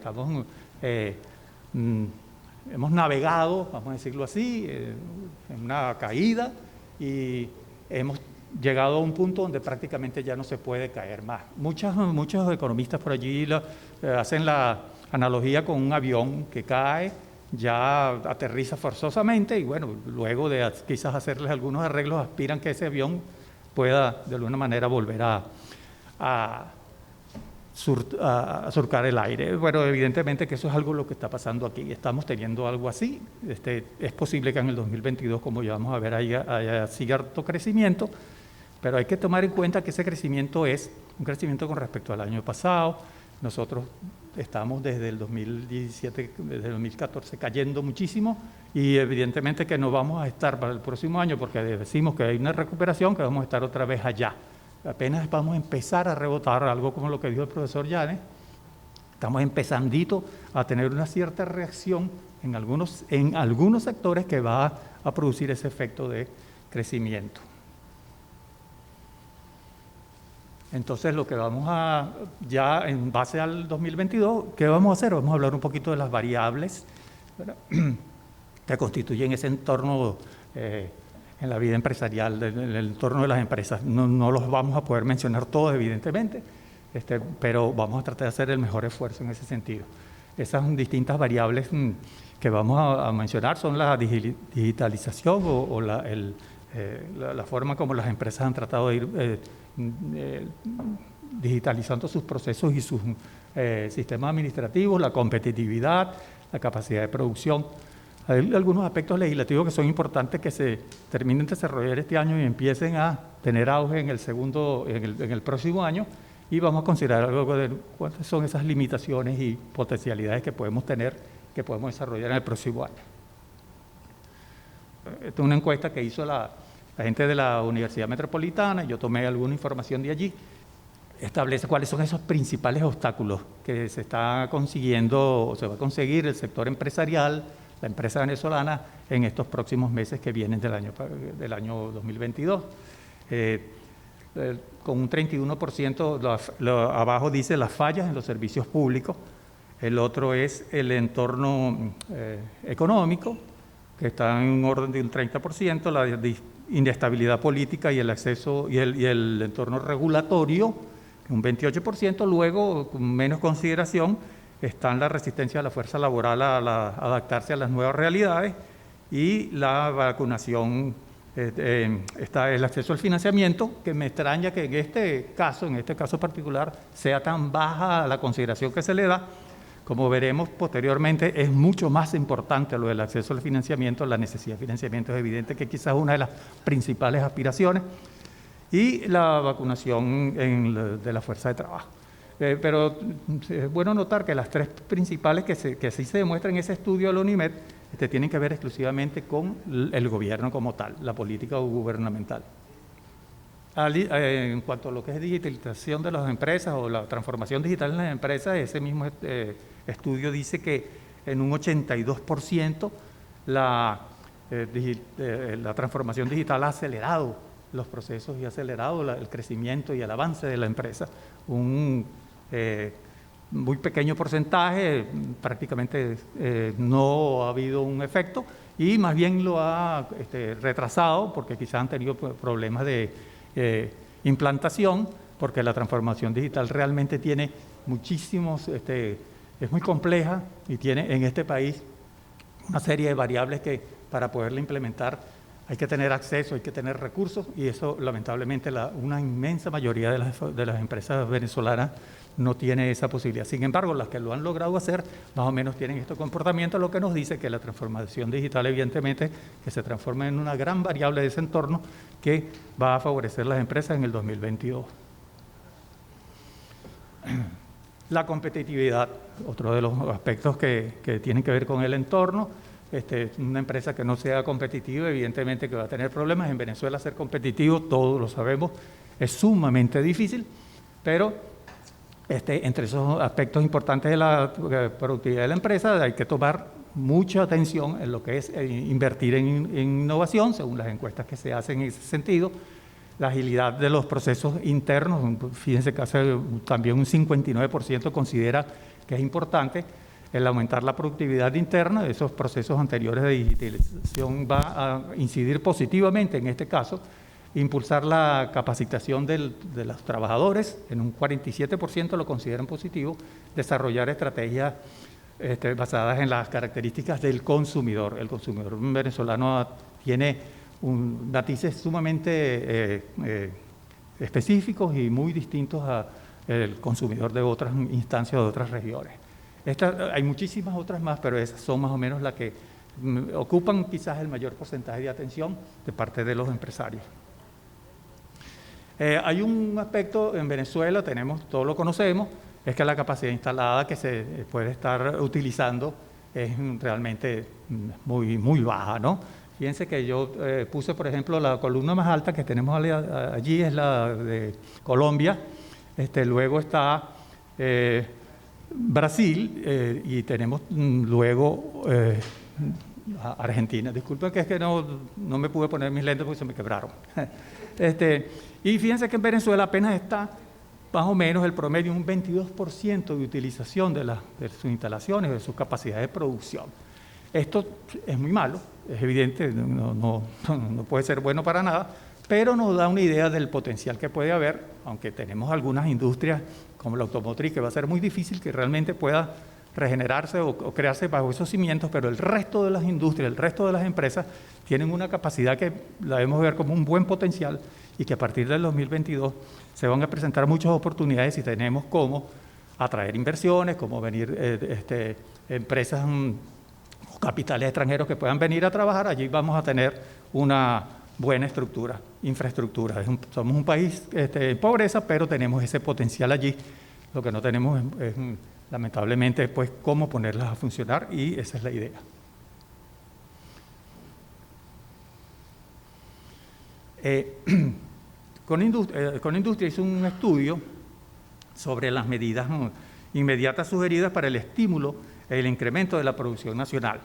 Hemos navegado, vamos a decirlo así, en una caída, y hemos llegado a un punto donde prácticamente ya no se puede caer más. Muchos economistas por allí hacen la analogía con un avión que cae, ya aterriza forzosamente y bueno, luego de quizás hacerles algunos arreglos, aspiran que ese avión pueda de alguna manera volver a surcar el aire. Bueno, evidentemente que eso es algo lo que está pasando aquí. Estamos teniendo algo así. Es posible que en el 2022, como ya vamos a ver, haya cierto crecimiento, pero hay que tomar en cuenta que ese crecimiento es un crecimiento con respecto al año pasado. Nosotros estamos desde el 2017, desde el 2014 cayendo muchísimo, y evidentemente que no vamos a estar para el próximo año, porque decimos que hay una recuperación, que vamos a estar otra vez allá. Apenas vamos a empezar a rebotar, algo como lo que dijo el profesor Llanes. Estamos empezandito a tener una cierta reacción en algunos sectores que va a producir ese efecto de crecimiento. Entonces, lo que vamos ya en base al 2022, ¿qué vamos a hacer? Vamos a hablar un poquito de las variables, ¿verdad?, que constituyen ese entorno en la vida empresarial, en el entorno de las empresas. No los vamos a poder mencionar todos, evidentemente, pero vamos a tratar de hacer el mejor esfuerzo en ese sentido. Esas distintas variables que vamos a mencionar son la digitalización o la forma como las empresas han tratado de ir digitalizando sus procesos y sus sistemas administrativos, la competitividad, la capacidad de producción. Hay algunos aspectos legislativos que son importantes que se terminen de desarrollar este año y empiecen a tener auge en el próximo año, y vamos a considerar algo de cuáles son esas limitaciones y potencialidades que podemos tener, que podemos desarrollar en el próximo año. Esta es una encuesta que hizo la gente de la Universidad Metropolitana, yo tomé alguna información de allí. Establece cuáles son esos principales obstáculos que se está consiguiendo o se va a conseguir el sector empresarial, la empresa venezolana, en estos próximos meses que vienen del año 2022. Con un 31%, abajo dice las fallas en los servicios públicos. El otro es el entorno económico, que está en un orden de un 30%, la inestabilidad política y el acceso y el entorno regulatorio, un 28%. Luego, con menos consideración, están la resistencia de la fuerza laboral a adaptarse a las nuevas realidades, y la vacunación, está el acceso al financiamiento, que me extraña que en este caso particular, sea tan baja la consideración que se le da, Como veremos posteriormente, es mucho más importante lo del acceso al financiamiento. La necesidad de financiamiento es evidente que quizás es una de las principales aspiraciones, y la vacunación de la fuerza de trabajo. Pero es bueno notar que las tres principales que sí se demuestran en ese estudio de la UNIMED tienen que ver exclusivamente con el gobierno como tal, la política gubernamental. En cuanto a lo que es digitalización de las empresas o la transformación digital en las empresas, ese mismo estudio dice que en un 82% la transformación digital ha acelerado los procesos y ha acelerado el crecimiento y el avance de la empresa. Un muy pequeño porcentaje, prácticamente no ha habido un efecto, y más bien lo ha retrasado porque quizás han tenido problemas de implantación, porque la transformación digital realmente tiene muchísimos, es muy compleja y tiene en este país una serie de variables que para poderla implementar hay que tener acceso, hay que tener recursos, y eso lamentablemente una inmensa mayoría de las empresas venezolanas no tiene esa posibilidad. Sin embargo, las que lo han logrado hacer, más o menos tienen estos comportamientos, lo que nos dice que la transformación digital, evidentemente, que se transforma en una gran variable de ese entorno que va a favorecer las empresas en el 2022. La competitividad, otro de los aspectos que tienen que ver con el entorno. Una empresa que no sea competitiva, evidentemente que va a tener problemas. En Venezuela ser competitivo, todos lo sabemos, es sumamente difícil, pero entre esos aspectos importantes de la productividad de la empresa hay que tomar mucha atención en lo que es invertir en innovación, según las encuestas que se hacen en ese sentido. La agilidad de los procesos internos, fíjense que también un 59% considera que es importante. El aumentar la productividad interna de esos procesos anteriores de digitalización va a incidir positivamente en este caso. Impulsar la capacitación de los trabajadores, en un 47% lo consideran positivo. Desarrollar estrategias basadas en las características del consumidor. El consumidor venezolano tiene matices sumamente específicos y muy distintos al consumidor de otras instancias o de otras regiones. Hay muchísimas otras más, pero esas son más o menos las que ocupan quizás el mayor porcentaje de atención de parte de los empresarios. Hay un aspecto en Venezuela, todos lo conocemos, es que la capacidad instalada que se puede estar utilizando es realmente muy, muy baja, ¿no? Fíjense que yo puse, por ejemplo, la columna más alta que tenemos allí es la de Colombia, luego está Brasil y tenemos luego Argentina. Disculpen que es que no me pude poner mis lentes porque se me quebraron. Y fíjense que en Venezuela apenas está más o menos el promedio, un 22% de utilización de sus instalaciones, de sus capacidades de producción. Esto es muy malo, es evidente, no puede ser bueno para nada, pero nos da una idea del potencial que puede haber, aunque tenemos algunas industrias como la automotriz, que va a ser muy difícil que realmente pueda regenerarse o crearse bajo esos cimientos, pero el resto de las industrias, el resto de las empresas tienen una capacidad que la debemos ver como un buen potencial y que a partir del 2022 se van a presentar muchas oportunidades y tenemos cómo atraer inversiones, cómo venir empresas o capitales extranjeros que puedan venir a trabajar. Allí vamos a tener una buena infraestructura. Somos un país en pobreza, pero tenemos ese potencial allí. Lo que no tenemos es lamentablemente, pues, cómo ponerlas a funcionar, y esa es la idea. Con Industria hizo un estudio sobre las medidas inmediatas sugeridas para el estímulo e el incremento de la producción nacional.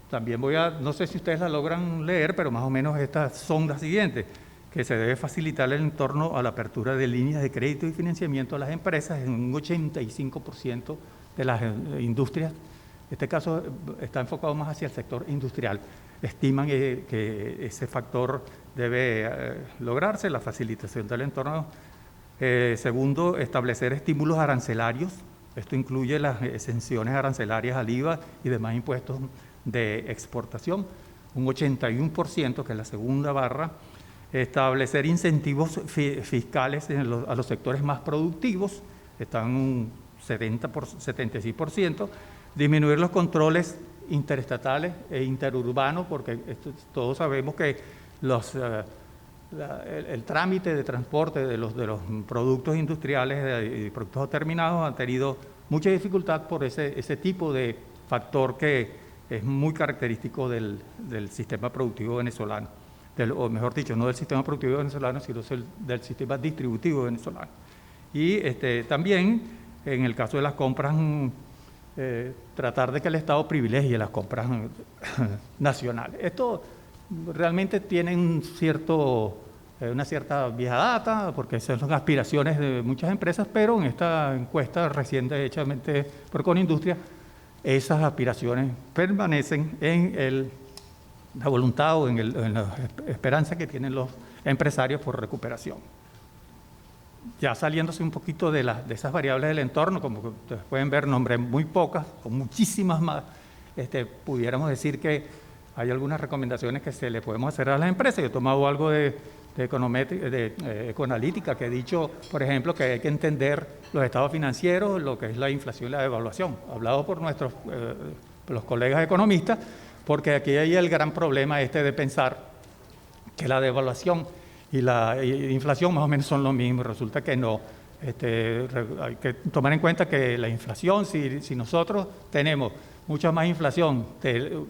También no sé si ustedes la logran leer, pero más o menos estas son las siguientes: que se debe facilitar el entorno a la apertura de líneas de crédito y financiamiento a las empresas en un 85% de las industrias. Este caso está enfocado más hacia el sector industrial. Estiman que ese factor debe lograrse, la facilitación del entorno. Segundo, establecer estímulos arancelarios. Esto incluye las exenciones arancelarias al IVA y demás impuestos de exportación. Un 81%, que es la segunda barra. Establecer incentivos fiscales a los sectores más productivos, están 76%, disminuir los controles interestatales e interurbanos, porque todos sabemos que el trámite de transporte de los productos industriales y productos terminados han tenido mucha dificultad por ese tipo de factor que es muy característico del sistema productivo venezolano, o mejor dicho, no del sistema productivo venezolano, sino del sistema distributivo venezolano. Y también, en el caso de las compras, tratar de que el Estado privilegie las compras nacionales. Esto realmente tiene una cierta vieja data, porque esas son aspiraciones de muchas empresas, pero en esta encuesta reciente hecha por Conindustria, esas aspiraciones permanecen en la voluntad o en la esperanza que tienen los empresarios por recuperación. Ya saliéndose un poquito de esas variables del entorno, como ustedes pueden ver, nombré muy pocas, o muchísimas más, pudiéramos decir que hay algunas recomendaciones que se le podemos hacer a las empresas. Yo he tomado algo de ecoanalítica, que he dicho, por ejemplo, que hay que entender los estados financieros, lo que es la inflación y la devaluación, hablado por los colegas economistas, porque aquí hay el gran problema de pensar que la devaluación y la inflación más o menos son lo mismo. Resulta que no. Hay que tomar en cuenta que la inflación, si nosotros tenemos mucha más inflación,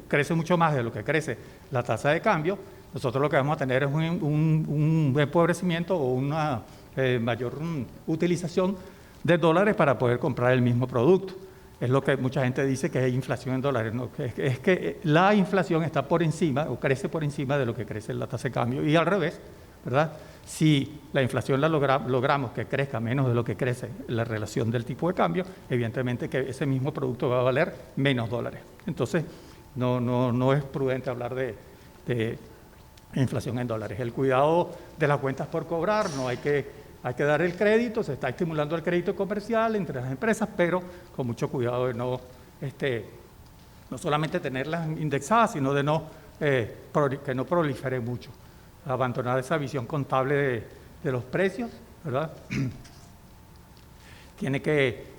crece mucho más de lo que crece la tasa de cambio, nosotros lo que vamos a tener es un empobrecimiento o una mayor utilización de dólares para poder comprar el mismo producto. Es lo que mucha gente dice que hay inflación en dólares. No, es que la inflación está por encima o crece por encima de lo que crece la tasa de cambio. Y al revés, ¿verdad? Si la inflación logramos que crezca menos de lo que crece la relación del tipo de cambio, evidentemente que ese mismo producto va a valer menos dólares. Entonces, no es prudente hablar de inflación en dólares. El cuidado de las cuentas por cobrar, hay que dar el crédito, se está estimulando el crédito comercial entre las empresas, pero con mucho cuidado de no solamente tenerlas indexadas, sino de que no prolifere mucho. Abandonar esa visión contable de los precios, ¿verdad? Tiene que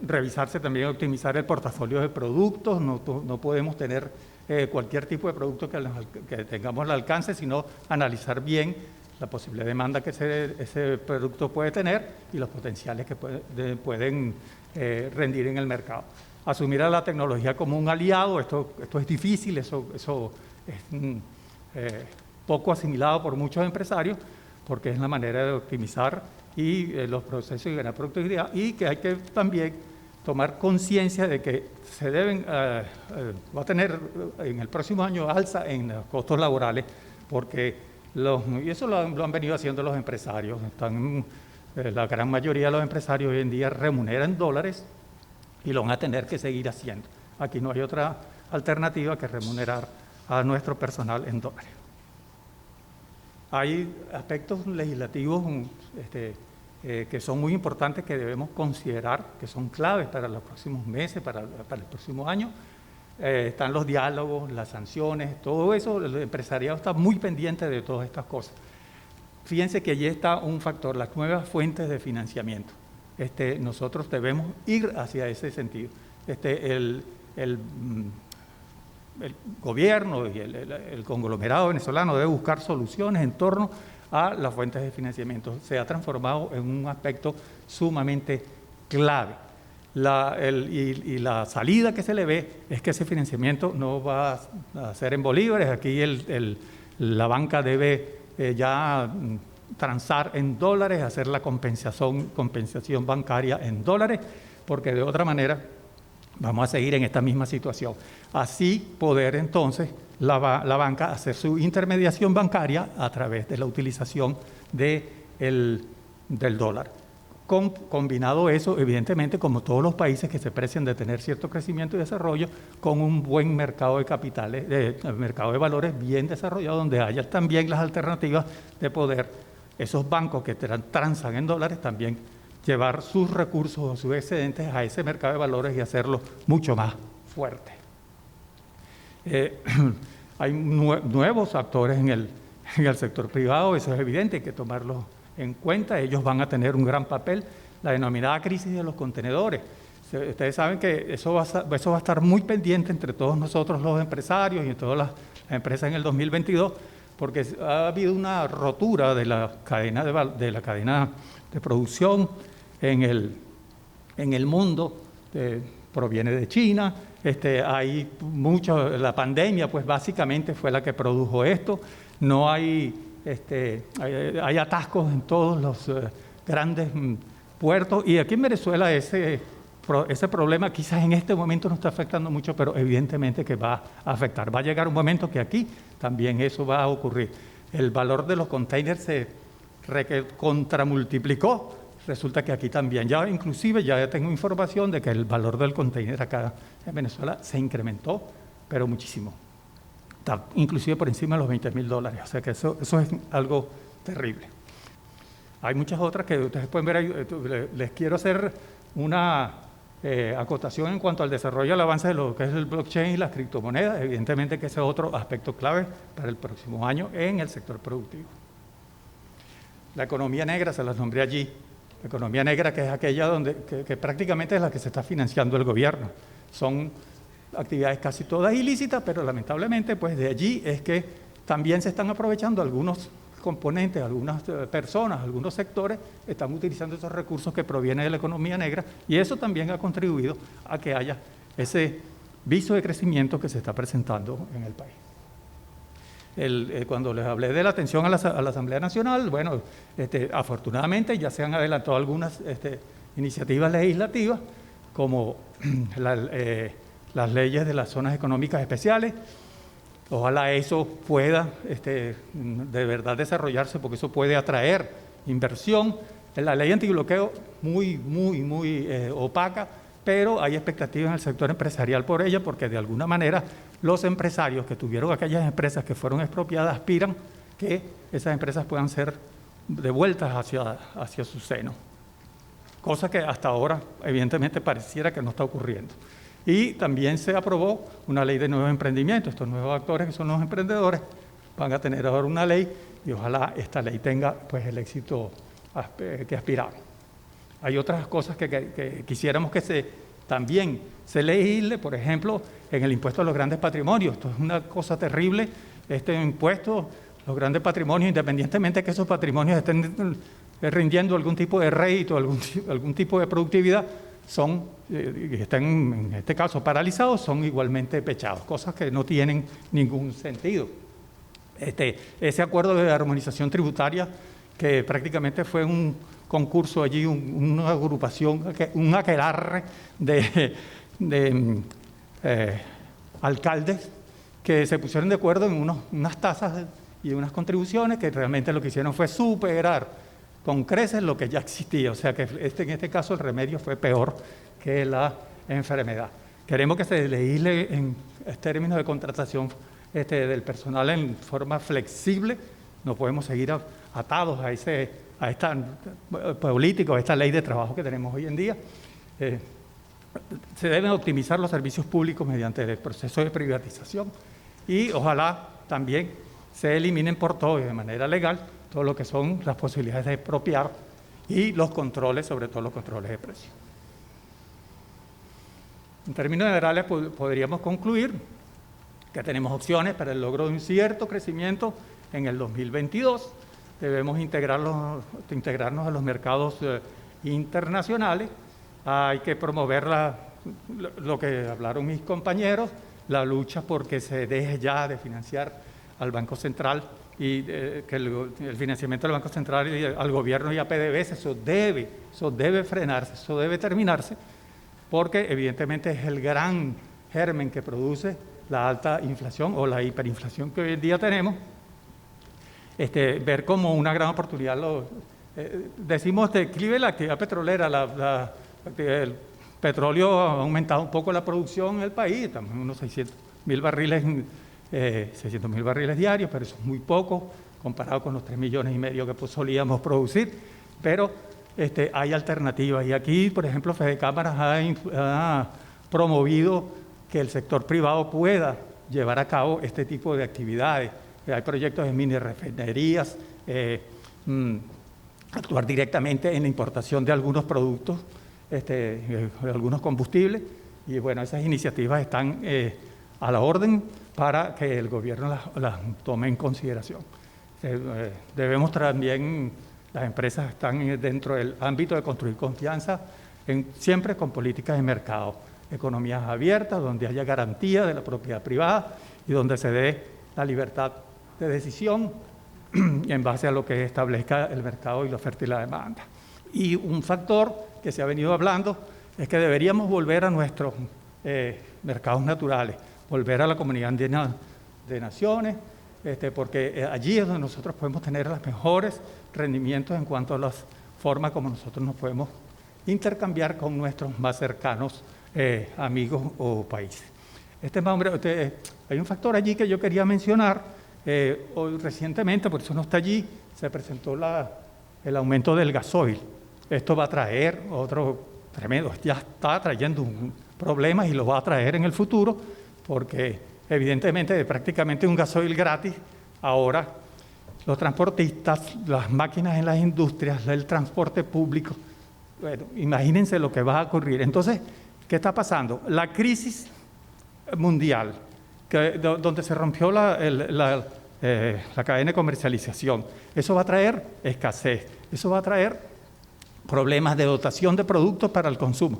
revisarse también, optimizar el portafolio de productos. No podemos tener cualquier tipo de producto que tengamos al alcance, sino analizar bien la posible demanda que ese producto puede tener y los potenciales que pueden rendir en el mercado. Asumir a la tecnología como un aliado, esto es difícil, eso es poco asimilado por muchos empresarios, porque es la manera de optimizar los procesos y ganar productividad, y que hay que también tomar conciencia de que se va a tener en el próximo año alza en los costos laborales, porque y eso lo han venido haciendo los empresarios. La gran mayoría de los empresarios hoy en día remuneran dólares y lo van a tener que seguir haciendo. Aquí no hay otra alternativa que remunerar a nuestro personal en dólares. Hay aspectos legislativos que son muy importantes, que debemos considerar, que son claves para los próximos meses, para el próximo año. Están los diálogos, las sanciones, todo eso. El empresariado está muy pendiente de todas estas cosas. Fíjense que allí está un factor, las nuevas fuentes de financiamiento. Nosotros debemos ir hacia ese sentido. El gobierno y el conglomerado venezolano debe buscar soluciones en torno a las fuentes de financiamiento. Se ha transformado en un aspecto sumamente clave. Y la salida que se le ve es que ese financiamiento no va a ser en bolívares. Aquí la banca debe ya transar en dólares, hacer la compensación bancaria en dólares, porque de otra manera vamos a seguir en esta misma situación. Así poder entonces la banca hacer su intermediación bancaria a través de la utilización del dólar. Combinado eso, evidentemente, como todos los países que se precian de tener cierto crecimiento y desarrollo, con un buen mercado de capitales, mercado de valores bien desarrollado, donde haya también las alternativas de poder, esos bancos que transan en dólares, también llevar sus recursos o sus excedentes a ese mercado de valores y hacerlo mucho más fuerte. Hay nuevos actores en el sector privado, eso es evidente, hay que tomarlo en cuenta. Ellos van a tener un gran papel. la denominada crisis de los contenedores. Ustedes saben que eso va a estar muy pendiente entre todos nosotros los empresarios y en todas las empresas en el 2022, porque ha habido una rotura de la cadena de producción en el mundo, proviene de China. Hay mucho, la pandemia pues básicamente fue la que produjo esto. No hay atascos en todos los grandes puertos, y aquí en Venezuela ese problema quizás en este momento no está afectando mucho, pero evidentemente que va a afectar. Va a llegar un momento que aquí también eso va a ocurrir. El valor de los containers se contramultiplicó. Resulta que aquí también, inclusive ya tengo información de que el valor del container acá en Venezuela se incrementó, pero muchísimo. Está inclusive por encima de los $20.000, o sea que eso es algo terrible. Hay muchas otras que ustedes pueden ver ahí. Les quiero hacer una acotación en cuanto al desarrollo y al avance de lo que es el blockchain y las criptomonedas. Evidentemente que ese es otro aspecto clave para el próximo año en el sector productivo. La economía negra se las nombré allí. La economía negra, que es aquella que prácticamente es la que se está financiando el gobierno. Son actividades casi todas ilícitas, pero lamentablemente pues de allí es que también se están aprovechando algunos componentes, algunas personas, algunos sectores están utilizando esos recursos que provienen de la economía negra, y eso también ha contribuido a que haya ese viso de crecimiento que se está presentando en el país. Cuando les hablé de la atención a la Asamblea Nacional, bueno, afortunadamente ya se han adelantado algunas iniciativas legislativas, como las leyes de las zonas económicas especiales. Ojalá eso pueda de verdad desarrollarse, porque eso puede atraer inversión. La ley antibloqueo muy opaca, pero hay expectativas en el sector empresarial por ella, porque de alguna manera los empresarios que tuvieron aquellas empresas que fueron expropiadas aspiran que esas empresas puedan ser devueltas hacia su seno, cosa que hasta ahora evidentemente pareciera que no está ocurriendo. Y también se aprobó una ley de nuevos emprendimientos. Estos nuevos actores, que son los emprendedores, van a tener ahora una ley, y ojalá esta ley tenga pues el éxito que aspiramos. Hay otras cosas que quisiéramos que también se legisle, por ejemplo, en el impuesto a los grandes patrimonios. Esto es una cosa terrible, este impuesto, los grandes patrimonios, independientemente de que esos patrimonios estén rindiendo algún tipo de rédito, algún tipo de productividad, están en este caso paralizados, son igualmente pechados, cosas que no tienen ningún sentido. Ese acuerdo de armonización tributaria, que prácticamente fue un concurso allí, una agrupación, un aquelarre de alcaldes que se pusieron de acuerdo en unas tasas y unas contribuciones que realmente lo que hicieron fue superar con creces lo que ya existía, o sea que en este caso el remedio fue peor que la enfermedad. Queremos que se legisle en términos de contratación del personal en forma flexible. No podemos seguir atados a esta política, a esta ley de trabajo que tenemos hoy en día. Se deben optimizar los servicios públicos mediante el proceso de privatización, y ojalá también se eliminen por todo y de manera legal todo lo que son las posibilidades de expropiar y los controles, sobre todo los controles de precios. En términos generales podríamos concluir que tenemos opciones para el logro de un cierto crecimiento en el 2022. Debemos integrarnos a los mercados internacionales. Hay que promover lo que hablaron mis compañeros, la lucha porque se deje ya de financiar al Banco Central, y que el financiamiento del Banco Central y al gobierno y a PDVSA, eso debe frenarse, eso debe terminarse, porque evidentemente es el gran germen que produce la alta inflación o la hiperinflación que hoy en día tenemos. Ver como una gran oportunidad, decimos declive la actividad petrolera, el petróleo ha aumentado un poco la producción en el país, estamos en unos 600.000 barriles diarios, pero eso es muy poco comparado con los 3,5 millones que solíamos producir, pero hay alternativas. Y aquí, por ejemplo, Fede Cámaras ha promovido que el sector privado pueda llevar a cabo este tipo de actividades. Hay proyectos de mini refinerías, actuar directamente en la importación de algunos productos, de algunos combustibles, y bueno, esas iniciativas están a la orden para que el gobierno las tome en consideración. Debemos también, las empresas están dentro del ámbito de construir confianza, siempre con políticas de mercado, economías abiertas, donde haya garantía de la propiedad privada y donde se dé la libertad de decisión en base a lo que establezca el mercado y la oferta y la demanda. Y un factor que se ha venido hablando es que deberíamos volver a nuestros mercados naturales, volver a la comunidad andina de naciones, porque allí es donde nosotros podemos tener los mejores rendimientos en cuanto a las formas como nosotros nos podemos intercambiar con nuestros más cercanos amigos o países. Hay un factor allí que yo quería mencionar. Hoy recientemente, por eso no está allí, se presentó el aumento del gasoil. Esto va a traer otro tremendo, ya está trayendo problemas y lo va a traer en el futuro, porque evidentemente prácticamente un gasoil gratis, ahora los transportistas, las máquinas en las industrias, el transporte público, bueno, imagínense lo que va a ocurrir. Entonces, ¿qué está pasando? La crisis mundial, donde se rompió la cadena de comercialización, eso va a traer escasez, eso va a traer problemas de dotación de productos para el consumo.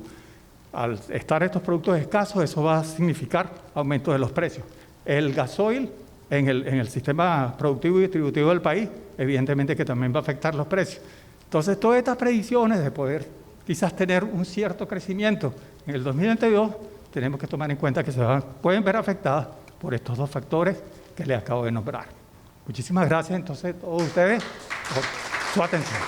Al estar estos productos escasos, eso va a significar aumento de los precios. El gasoil en el sistema productivo y distributivo del país, evidentemente que también va a afectar los precios. Entonces, todas estas predicciones de poder quizás tener un cierto crecimiento en el 2022, tenemos que tomar en cuenta que pueden ver afectadas por estos dos factores que les acabo de nombrar. Muchísimas gracias entonces a todos ustedes por su atención.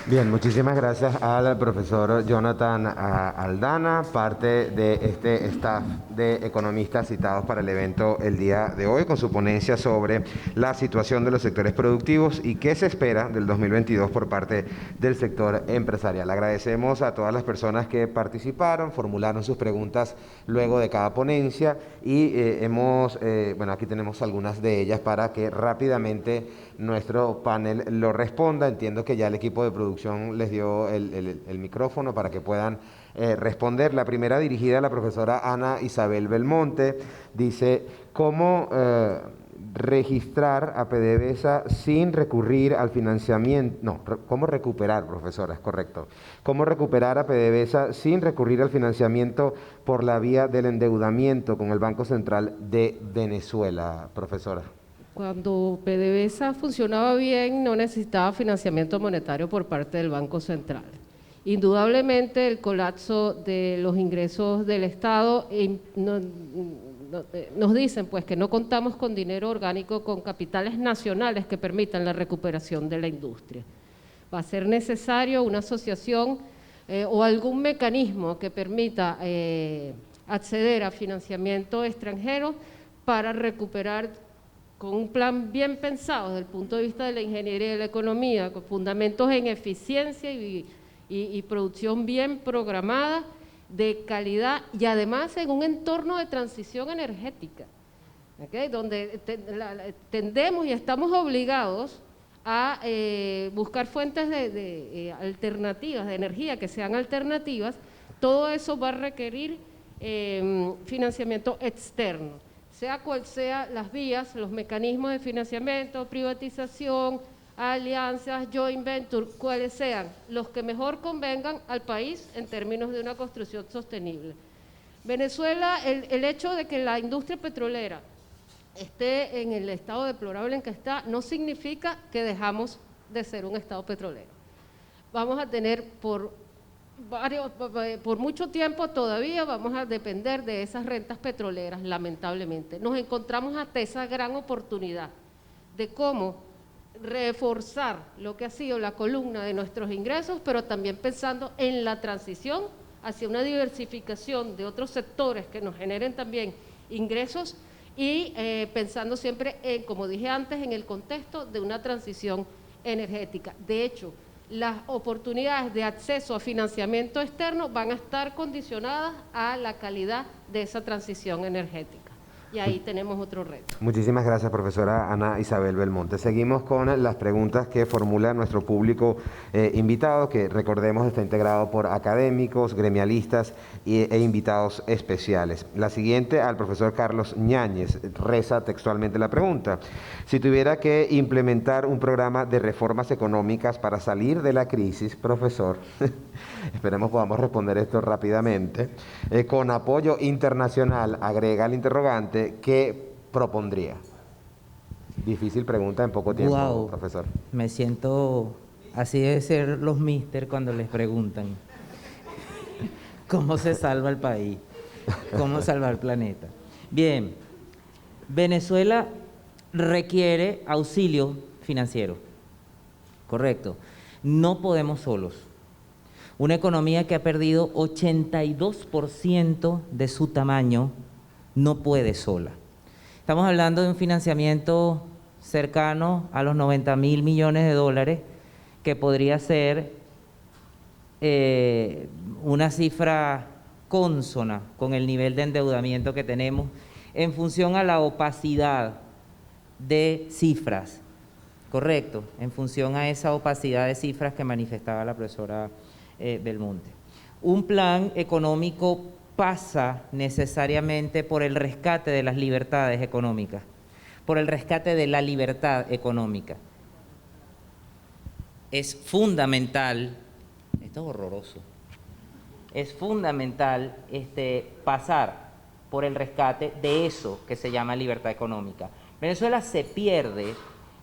Bien, muchísimas gracias al profesor Jonathan Aldana, parte de este staff de economistas citados para el evento el día de hoy, con su ponencia sobre la situación de los sectores productivos y qué se espera del 2022 por parte del sector empresarial. Agradecemos a todas las personas que participaron, formularon sus preguntas luego de cada ponencia y bueno, aquí tenemos algunas de ellas para que rápidamente nuestro panel lo responda. Entiendo que ya el equipo de producción les dio el micrófono para que puedan responder. La primera, dirigida a la profesora Ana Isabel Belmonte, dice: ¿cómo registrar a PDVSA sin recurrir al financiamiento? No, ¿cómo recuperar, profesora? Es correcto. ¿Cómo recuperar a PDVSA sin recurrir al financiamiento por la vía del endeudamiento con el Banco Central de Venezuela, profesora? Cuando PDVSA funcionaba bien, no necesitaba financiamiento monetario por parte del Banco Central. Indudablemente, el colapso de los ingresos del Estado nos dicen pues que no contamos con dinero orgánico, con capitales nacionales que permitan la recuperación de la industria. Va a ser necesario una asociación o algún mecanismo que permita acceder a financiamiento extranjero para recuperar, con un plan bien pensado desde el punto de vista de la ingeniería y de la economía, con fundamentos en eficiencia y producción bien programada, de calidad y además en un entorno de transición energética, ¿okay? Donde tendemos y estamos obligados a buscar fuentes de alternativas, de energía que sean alternativas. Todo eso va a requerir financiamiento externo, sea cual sea las vías, los mecanismos de financiamiento, privatización, alianzas, joint venture, cuales sean los que mejor convengan al país en términos de una construcción sostenible. Venezuela, el hecho de que la industria petrolera esté en el estado deplorable en que está, no significa que dejamos de ser un estado petrolero. Vamos a tener por mucho tiempo todavía vamos a depender de esas rentas petroleras, lamentablemente. Nos encontramos ante esa gran oportunidad de cómo reforzar lo que ha sido la columna de nuestros ingresos, pero también pensando en la transición hacia una diversificación de otros sectores que nos generen también ingresos y pensando siempre en, como dije antes, en el contexto de una transición energética. De hecho, las oportunidades de acceso a financiamiento externo van a estar condicionadas a la calidad de esa transición energética. y ahí tenemos otro reto. Muchísimas gracias, profesora Ana Isabel Belmonte. Seguimos con las preguntas que formula nuestro público invitado, que recordemos está integrado por académicos, gremialistas e invitados especiales. La siguiente al profesor Carlos Ñáñez, reza textualmente la pregunta. Si tuviera que implementar un programa de reformas económicas para salir de la crisis, profesor, esperemos podamos responder esto rápidamente, con apoyo internacional, agrega el interrogante, ¿qué propondría? Difícil pregunta en poco tiempo, Wow, profesor. me siento, así debe ser los míster cuando les preguntan cómo se salva el país, cómo salvar el planeta. Bien, Venezuela requiere auxilio financiero, correcto. No podemos solos. Una economía que ha perdido 82% de su tamaño no puede sola. Estamos hablando de un financiamiento cercano a los 90.000 millones de dólares, que podría ser una cifra consona con el nivel de endeudamiento que tenemos en función a la opacidad de cifras, correcto, en función a esa opacidad de cifras que manifestaba la profesora Belmonte. Un plan económico pasa necesariamente por el rescate de las libertades económicas, por el rescate de la libertad económica. Es fundamental, esto es horroroso, es fundamental pasar por el rescate de eso que se llama libertad económica. Venezuela se pierde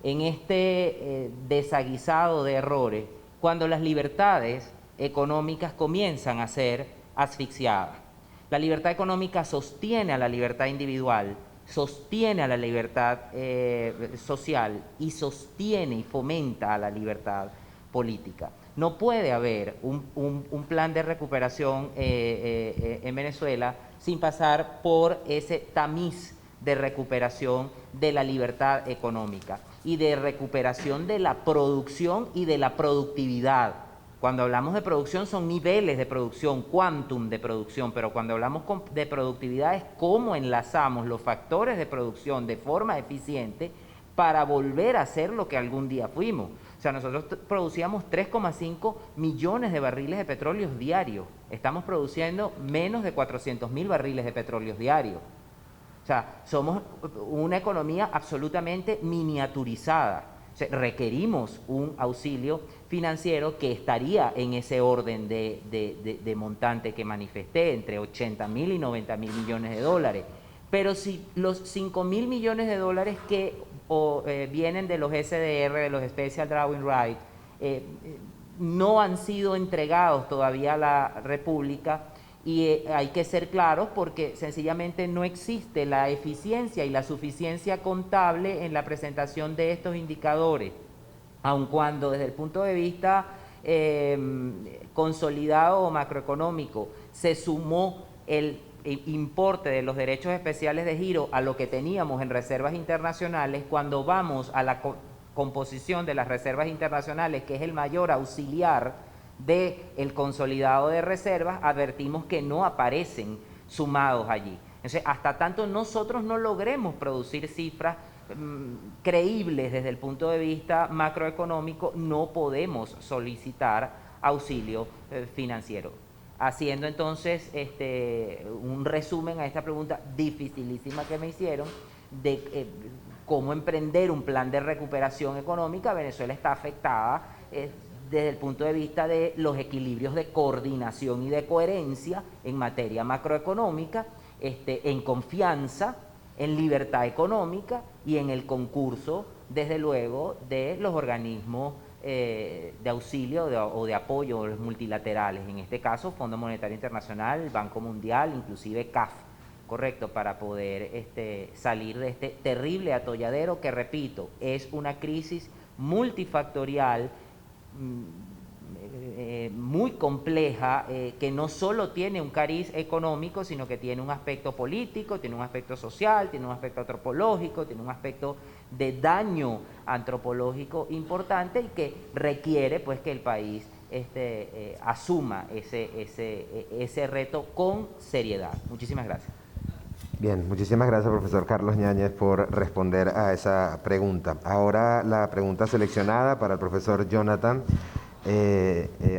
en este desaguisado de errores cuando las libertades económicas comienzan a ser asfixiadas. La libertad económica sostiene a la libertad individual, sostiene a la libertad social y sostiene y fomenta a la libertad política. No puede haber un plan de recuperación en Venezuela sin pasar por ese tamiz de recuperación de la libertad económica y de recuperación de la producción y de la productividad. Cuando hablamos de producción son niveles de producción, quantum de producción, pero cuando hablamos de productividad es cómo enlazamos los factores de producción de forma eficiente para volver a ser lo que algún día fuimos. O sea, nosotros producíamos 3,5 millones de barriles de petróleo diarios. Estamos produciendo menos de 400.000 barriles de petróleo diarios. O sea, somos una economía absolutamente miniaturizada. O sea, requerimos un auxilio financiero que estaría en ese orden de montante que manifesté, entre 80.000 y 90.000 millones de dólares. Pero si los 5.000 millones de dólares que vienen de los SDR, de los Special Drawing Rights, no han sido entregados todavía a la República, y hay que ser claros porque sencillamente no existe la eficiencia y la suficiencia contable en la presentación de estos indicadores, aun cuando desde el punto de vista consolidado o macroeconómico se sumó el importe de los derechos especiales de giro a lo que teníamos en reservas internacionales. Cuando vamos a la composición de las reservas internacionales, que es el mayor auxiliar del consolidado de reservas, advertimos que no aparecen sumados allí. Entonces, hasta tanto nosotros no logremos producir cifras creíbles desde el punto de vista macroeconómico, no podemos solicitar auxilio financiero. Haciendo entonces un resumen a esta pregunta dificilísima que me hicieron de cómo emprender un plan de recuperación económica, Venezuela está afectada desde el punto de vista de los equilibrios de coordinación y de coherencia en materia macroeconómica, en confianza, en libertad económica y en el concurso, desde luego, de los organismos de auxilio o de apoyo multilaterales, en este caso Fondo Monetario Internacional, el Banco Mundial, inclusive CAF, correcto, para poder salir de este terrible atolladero que, repito, es una crisis multifactorial, muy compleja, que no solo tiene un cariz económico, sino que tiene un aspecto político, tiene un aspecto social, tiene un aspecto antropológico, tiene un aspecto de daño antropológico importante, y que requiere pues que el país asuma ese reto con seriedad. Muchísimas gracias. Bien, muchísimas gracias, profesor Carlos Ñáñez, por responder a esa pregunta. Ahora la pregunta seleccionada para el profesor Jonathan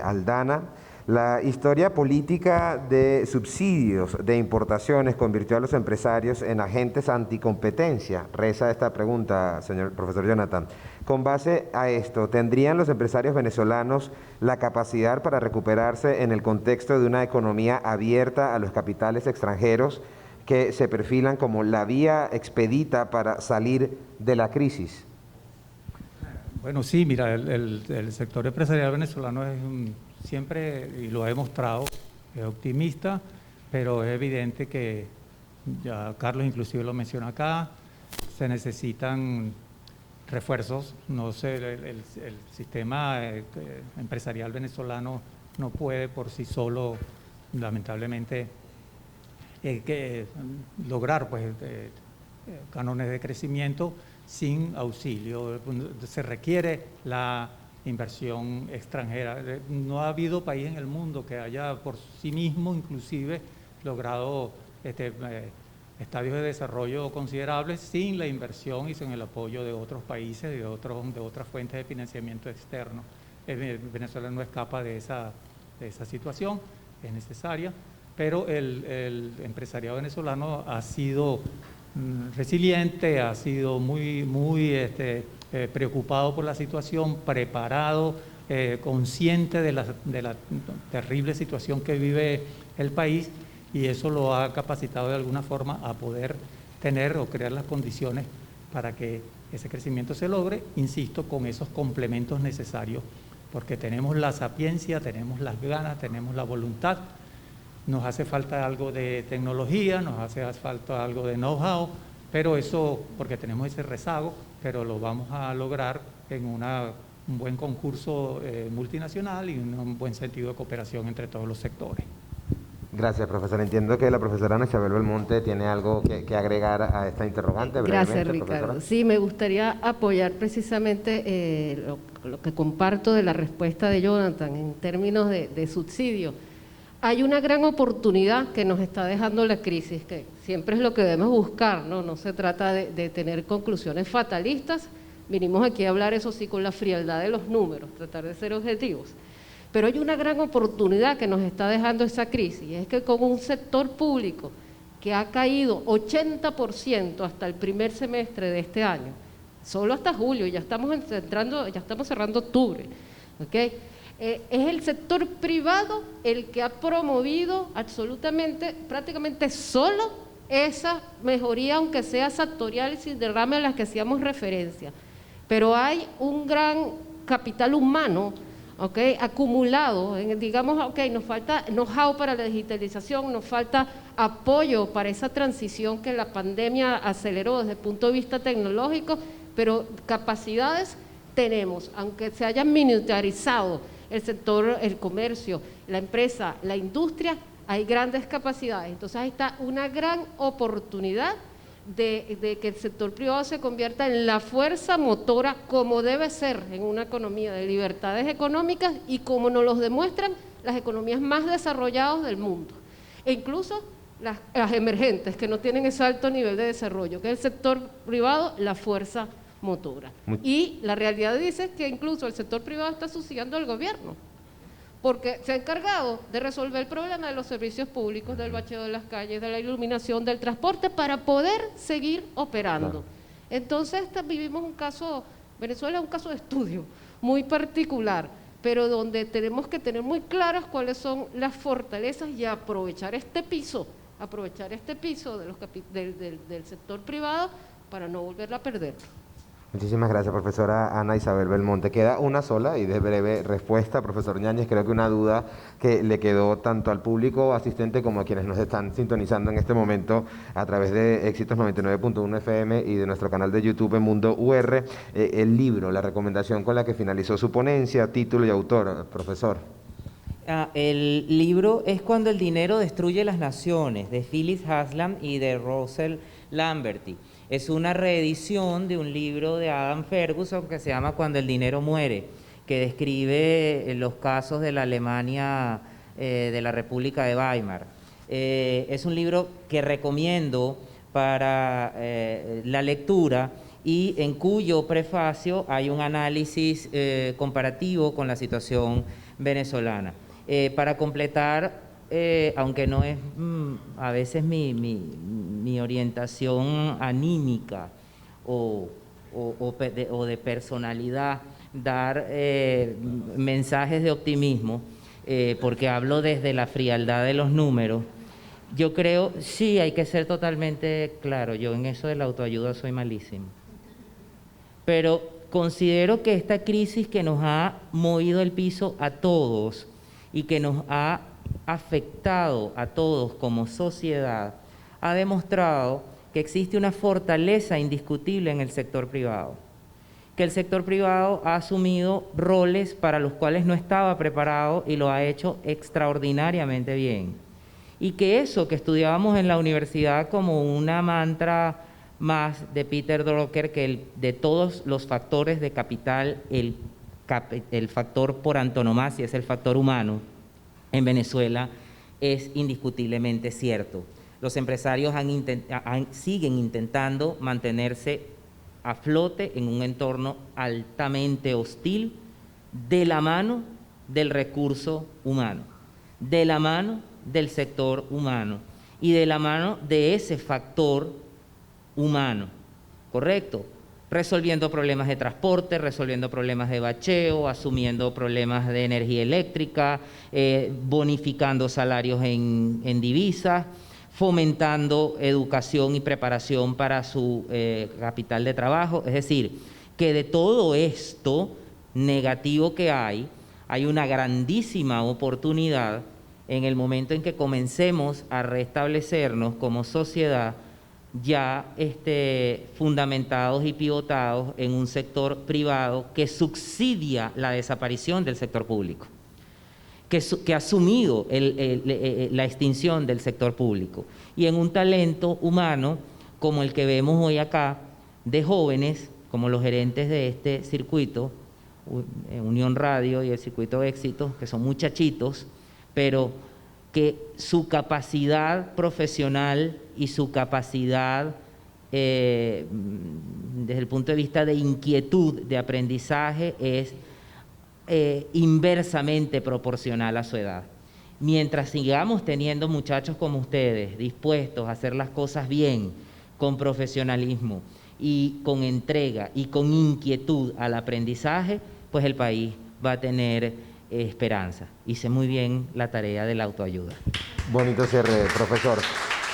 Aldana. La historia política de subsidios de importaciones convirtió a los empresarios en agentes anticompetencia. Reza esta pregunta, señor profesor Jonathan. Con base a esto, ¿tendrían los empresarios venezolanos la capacidad para recuperarse en el contexto de una economía abierta a los capitales extranjeros que se perfilan como la vía expedita para salir de la crisis? Bueno, sí, mira, el sector empresarial venezolano es siempre, y lo ha demostrado, es optimista, pero es evidente que, ya Carlos inclusive lo menciona acá, se necesitan refuerzos. No sé, el sistema empresarial venezolano no puede por sí solo, lamentablemente, lograr pues, cánones de crecimiento sin auxilio. Se requiere la inversión extranjera. No ha habido país en el mundo que haya por sí mismo inclusive logrado estadios de desarrollo considerables sin la inversión y sin el apoyo de otros países y de otras fuentes de financiamiento externo. Venezuela no escapa de esa situación, es necesaria, pero el empresariado venezolano ha sido resiliente, ha sido muy preocupado por la situación, preparado, consciente de la terrible situación que vive el país, y eso lo ha capacitado de alguna forma a poder tener o crear las condiciones para que ese crecimiento se logre, insisto, con esos complementos necesarios, porque tenemos la sapiencia, tenemos las ganas, tenemos la voluntad. Nos hace falta algo de tecnología, nos hace falta algo de know-how, pero eso, porque tenemos ese rezago, pero lo vamos a lograr en un buen concurso multinacional y un buen sentido de cooperación entre todos los sectores. Gracias, profesor. Entiendo que la profesora Ana Isabel Belmonte tiene algo que agregar a esta interrogante. Gracias, Ricardo. Profesora. Sí, me gustaría apoyar precisamente lo que comparto de la respuesta de Jonathan en términos de subsidio. Hay una gran oportunidad que nos está dejando la crisis, que siempre es lo que debemos buscar, ¿no? No se trata de tener conclusiones fatalistas. Vinimos aquí a hablar, eso sí, con la frialdad de los números, tratar de ser objetivos. Pero hay una gran oportunidad que nos está dejando esa crisis, y es que con un sector público que ha caído 80% hasta el primer semestre de este año, solo hasta julio, ya estamos cerrando octubre, ¿ok? Es el sector privado el que ha promovido absolutamente, prácticamente solo esa mejoría, aunque sea sectorial y sin derrame a las que hacíamos referencia. Pero hay un gran capital humano, ¿okay?, acumulado, digamos, nos falta know-how para la digitalización, nos falta apoyo para esa transición que la pandemia aceleró desde el punto de vista tecnológico, pero capacidades tenemos, aunque se hayan militarizado el sector, el comercio, la empresa, la industria, hay grandes capacidades. Entonces ahí está una gran oportunidad de que el sector privado se convierta en la fuerza motora, como debe ser en una economía de libertades económicas y como nos lo demuestran las economías más desarrolladas del mundo, e incluso las emergentes que no tienen ese alto nivel de desarrollo, que es el sector privado, la fuerza motora. Y la realidad dice que incluso el sector privado está subsidiando al gobierno, porque se ha encargado de resolver el problema de los servicios públicos, del bacheo de las calles, de la iluminación, del transporte, para poder seguir operando. Claro. Entonces vivimos un caso, Venezuela es un caso de estudio muy particular, pero donde tenemos que tener muy claras cuáles son las fortalezas y aprovechar este piso del sector privado para no volverla a perder. Muchísimas gracias, profesora Ana Isabel Belmonte. Queda una sola y de breve respuesta, profesor Ñáñez. Creo que una duda que le quedó tanto al público asistente como a quienes nos están sintonizando en este momento a través de Éxitos 99.1 FM y de nuestro canal de YouTube en Mundo UR. El libro, la recomendación con la que finalizó su ponencia, título y autor, profesor. El libro es Cuando el dinero destruye las naciones, de Phyllis Haslam y de Russell Lamberty. Es una reedición de un libro de Adam Ferguson que se llama Cuando el dinero muere, que describe los casos de la Alemania de la República de Weimar. Es un libro que recomiendo para la lectura y en cuyo prefacio hay un análisis comparativo con la situación venezolana. Para completar, aunque no es a veces mi orientación anímica o de personalidad, dar mensajes de optimismo, porque hablo desde la frialdad de los números. Yo creo, sí, hay que ser totalmente claro, yo en eso de la autoayuda soy malísimo. Pero considero que esta crisis que nos ha movido el piso a todos y que nos ha afectado a todos como sociedad, ha demostrado que existe una fortaleza indiscutible en el sector privado, que el sector privado ha asumido roles para los cuales no estaba preparado y lo ha hecho extraordinariamente bien, y que eso que estudiábamos en la universidad como una mantra más de Peter Drucker, que de todos los factores de capital, el factor por antonomasia es el factor humano, en Venezuela es indiscutiblemente cierto. Los empresarios siguen intentando mantenerse a flote en un entorno altamente hostil, de la mano del recurso humano, de la mano del sector humano y de la mano de ese factor humano, ¿correcto? Resolviendo problemas de transporte, resolviendo problemas de bacheo, asumiendo problemas de energía eléctrica, bonificando salarios en divisas, fomentando educación y preparación para su capital de trabajo. Es decir, que de todo esto negativo que hay una grandísima oportunidad en el momento en que comencemos a restablecernos como sociedad ya fundamentados y pivotados en un sector privado que subsidia la desaparición del sector público, que ha asumido la extinción del sector público, y en un talento humano como el que vemos hoy acá, de jóvenes, como los gerentes de este circuito, Unión Radio y el circuito Éxitos, que son muchachitos, pero que su capacidad profesional y su capacidad desde el punto de vista de inquietud, de aprendizaje, es inversamente proporcional a su edad. Mientras sigamos teniendo muchachos como ustedes dispuestos a hacer las cosas bien, con profesionalismo y con entrega y con inquietud al aprendizaje, pues el país va a tener esperanza. Hice muy bien la tarea de la autoayuda. Bonito cierre, profesor.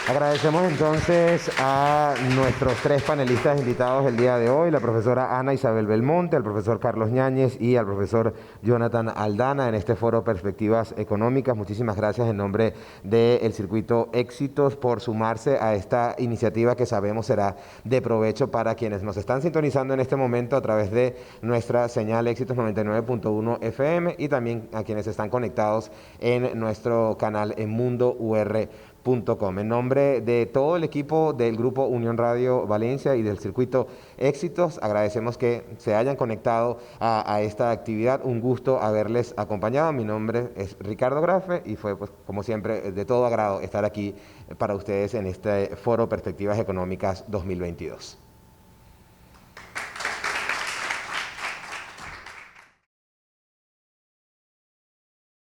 Agradecemos entonces a nuestros tres panelistas invitados el día de hoy, la profesora Ana Isabel Belmonte, al profesor Carlos Ñáñez y al profesor Jonathan Aldana en este foro Perspectivas Económicas. Muchísimas gracias en nombre del Circuito Éxitos por sumarse a esta iniciativa que sabemos será de provecho para quienes nos están sintonizando en este momento a través de nuestra señal Éxitos 99.1 FM y también a quienes están conectados en nuestro canal en Mundo UR. En nombre de todo el equipo del Grupo Unión Radio Valencia y del Circuito Éxitos, agradecemos que se hayan conectado a esta actividad. Un gusto haberles acompañado. Mi nombre es Ricardo Grafe y fue, pues, como siempre, de todo agrado estar aquí para ustedes en este Foro Perspectivas Económicas 2022.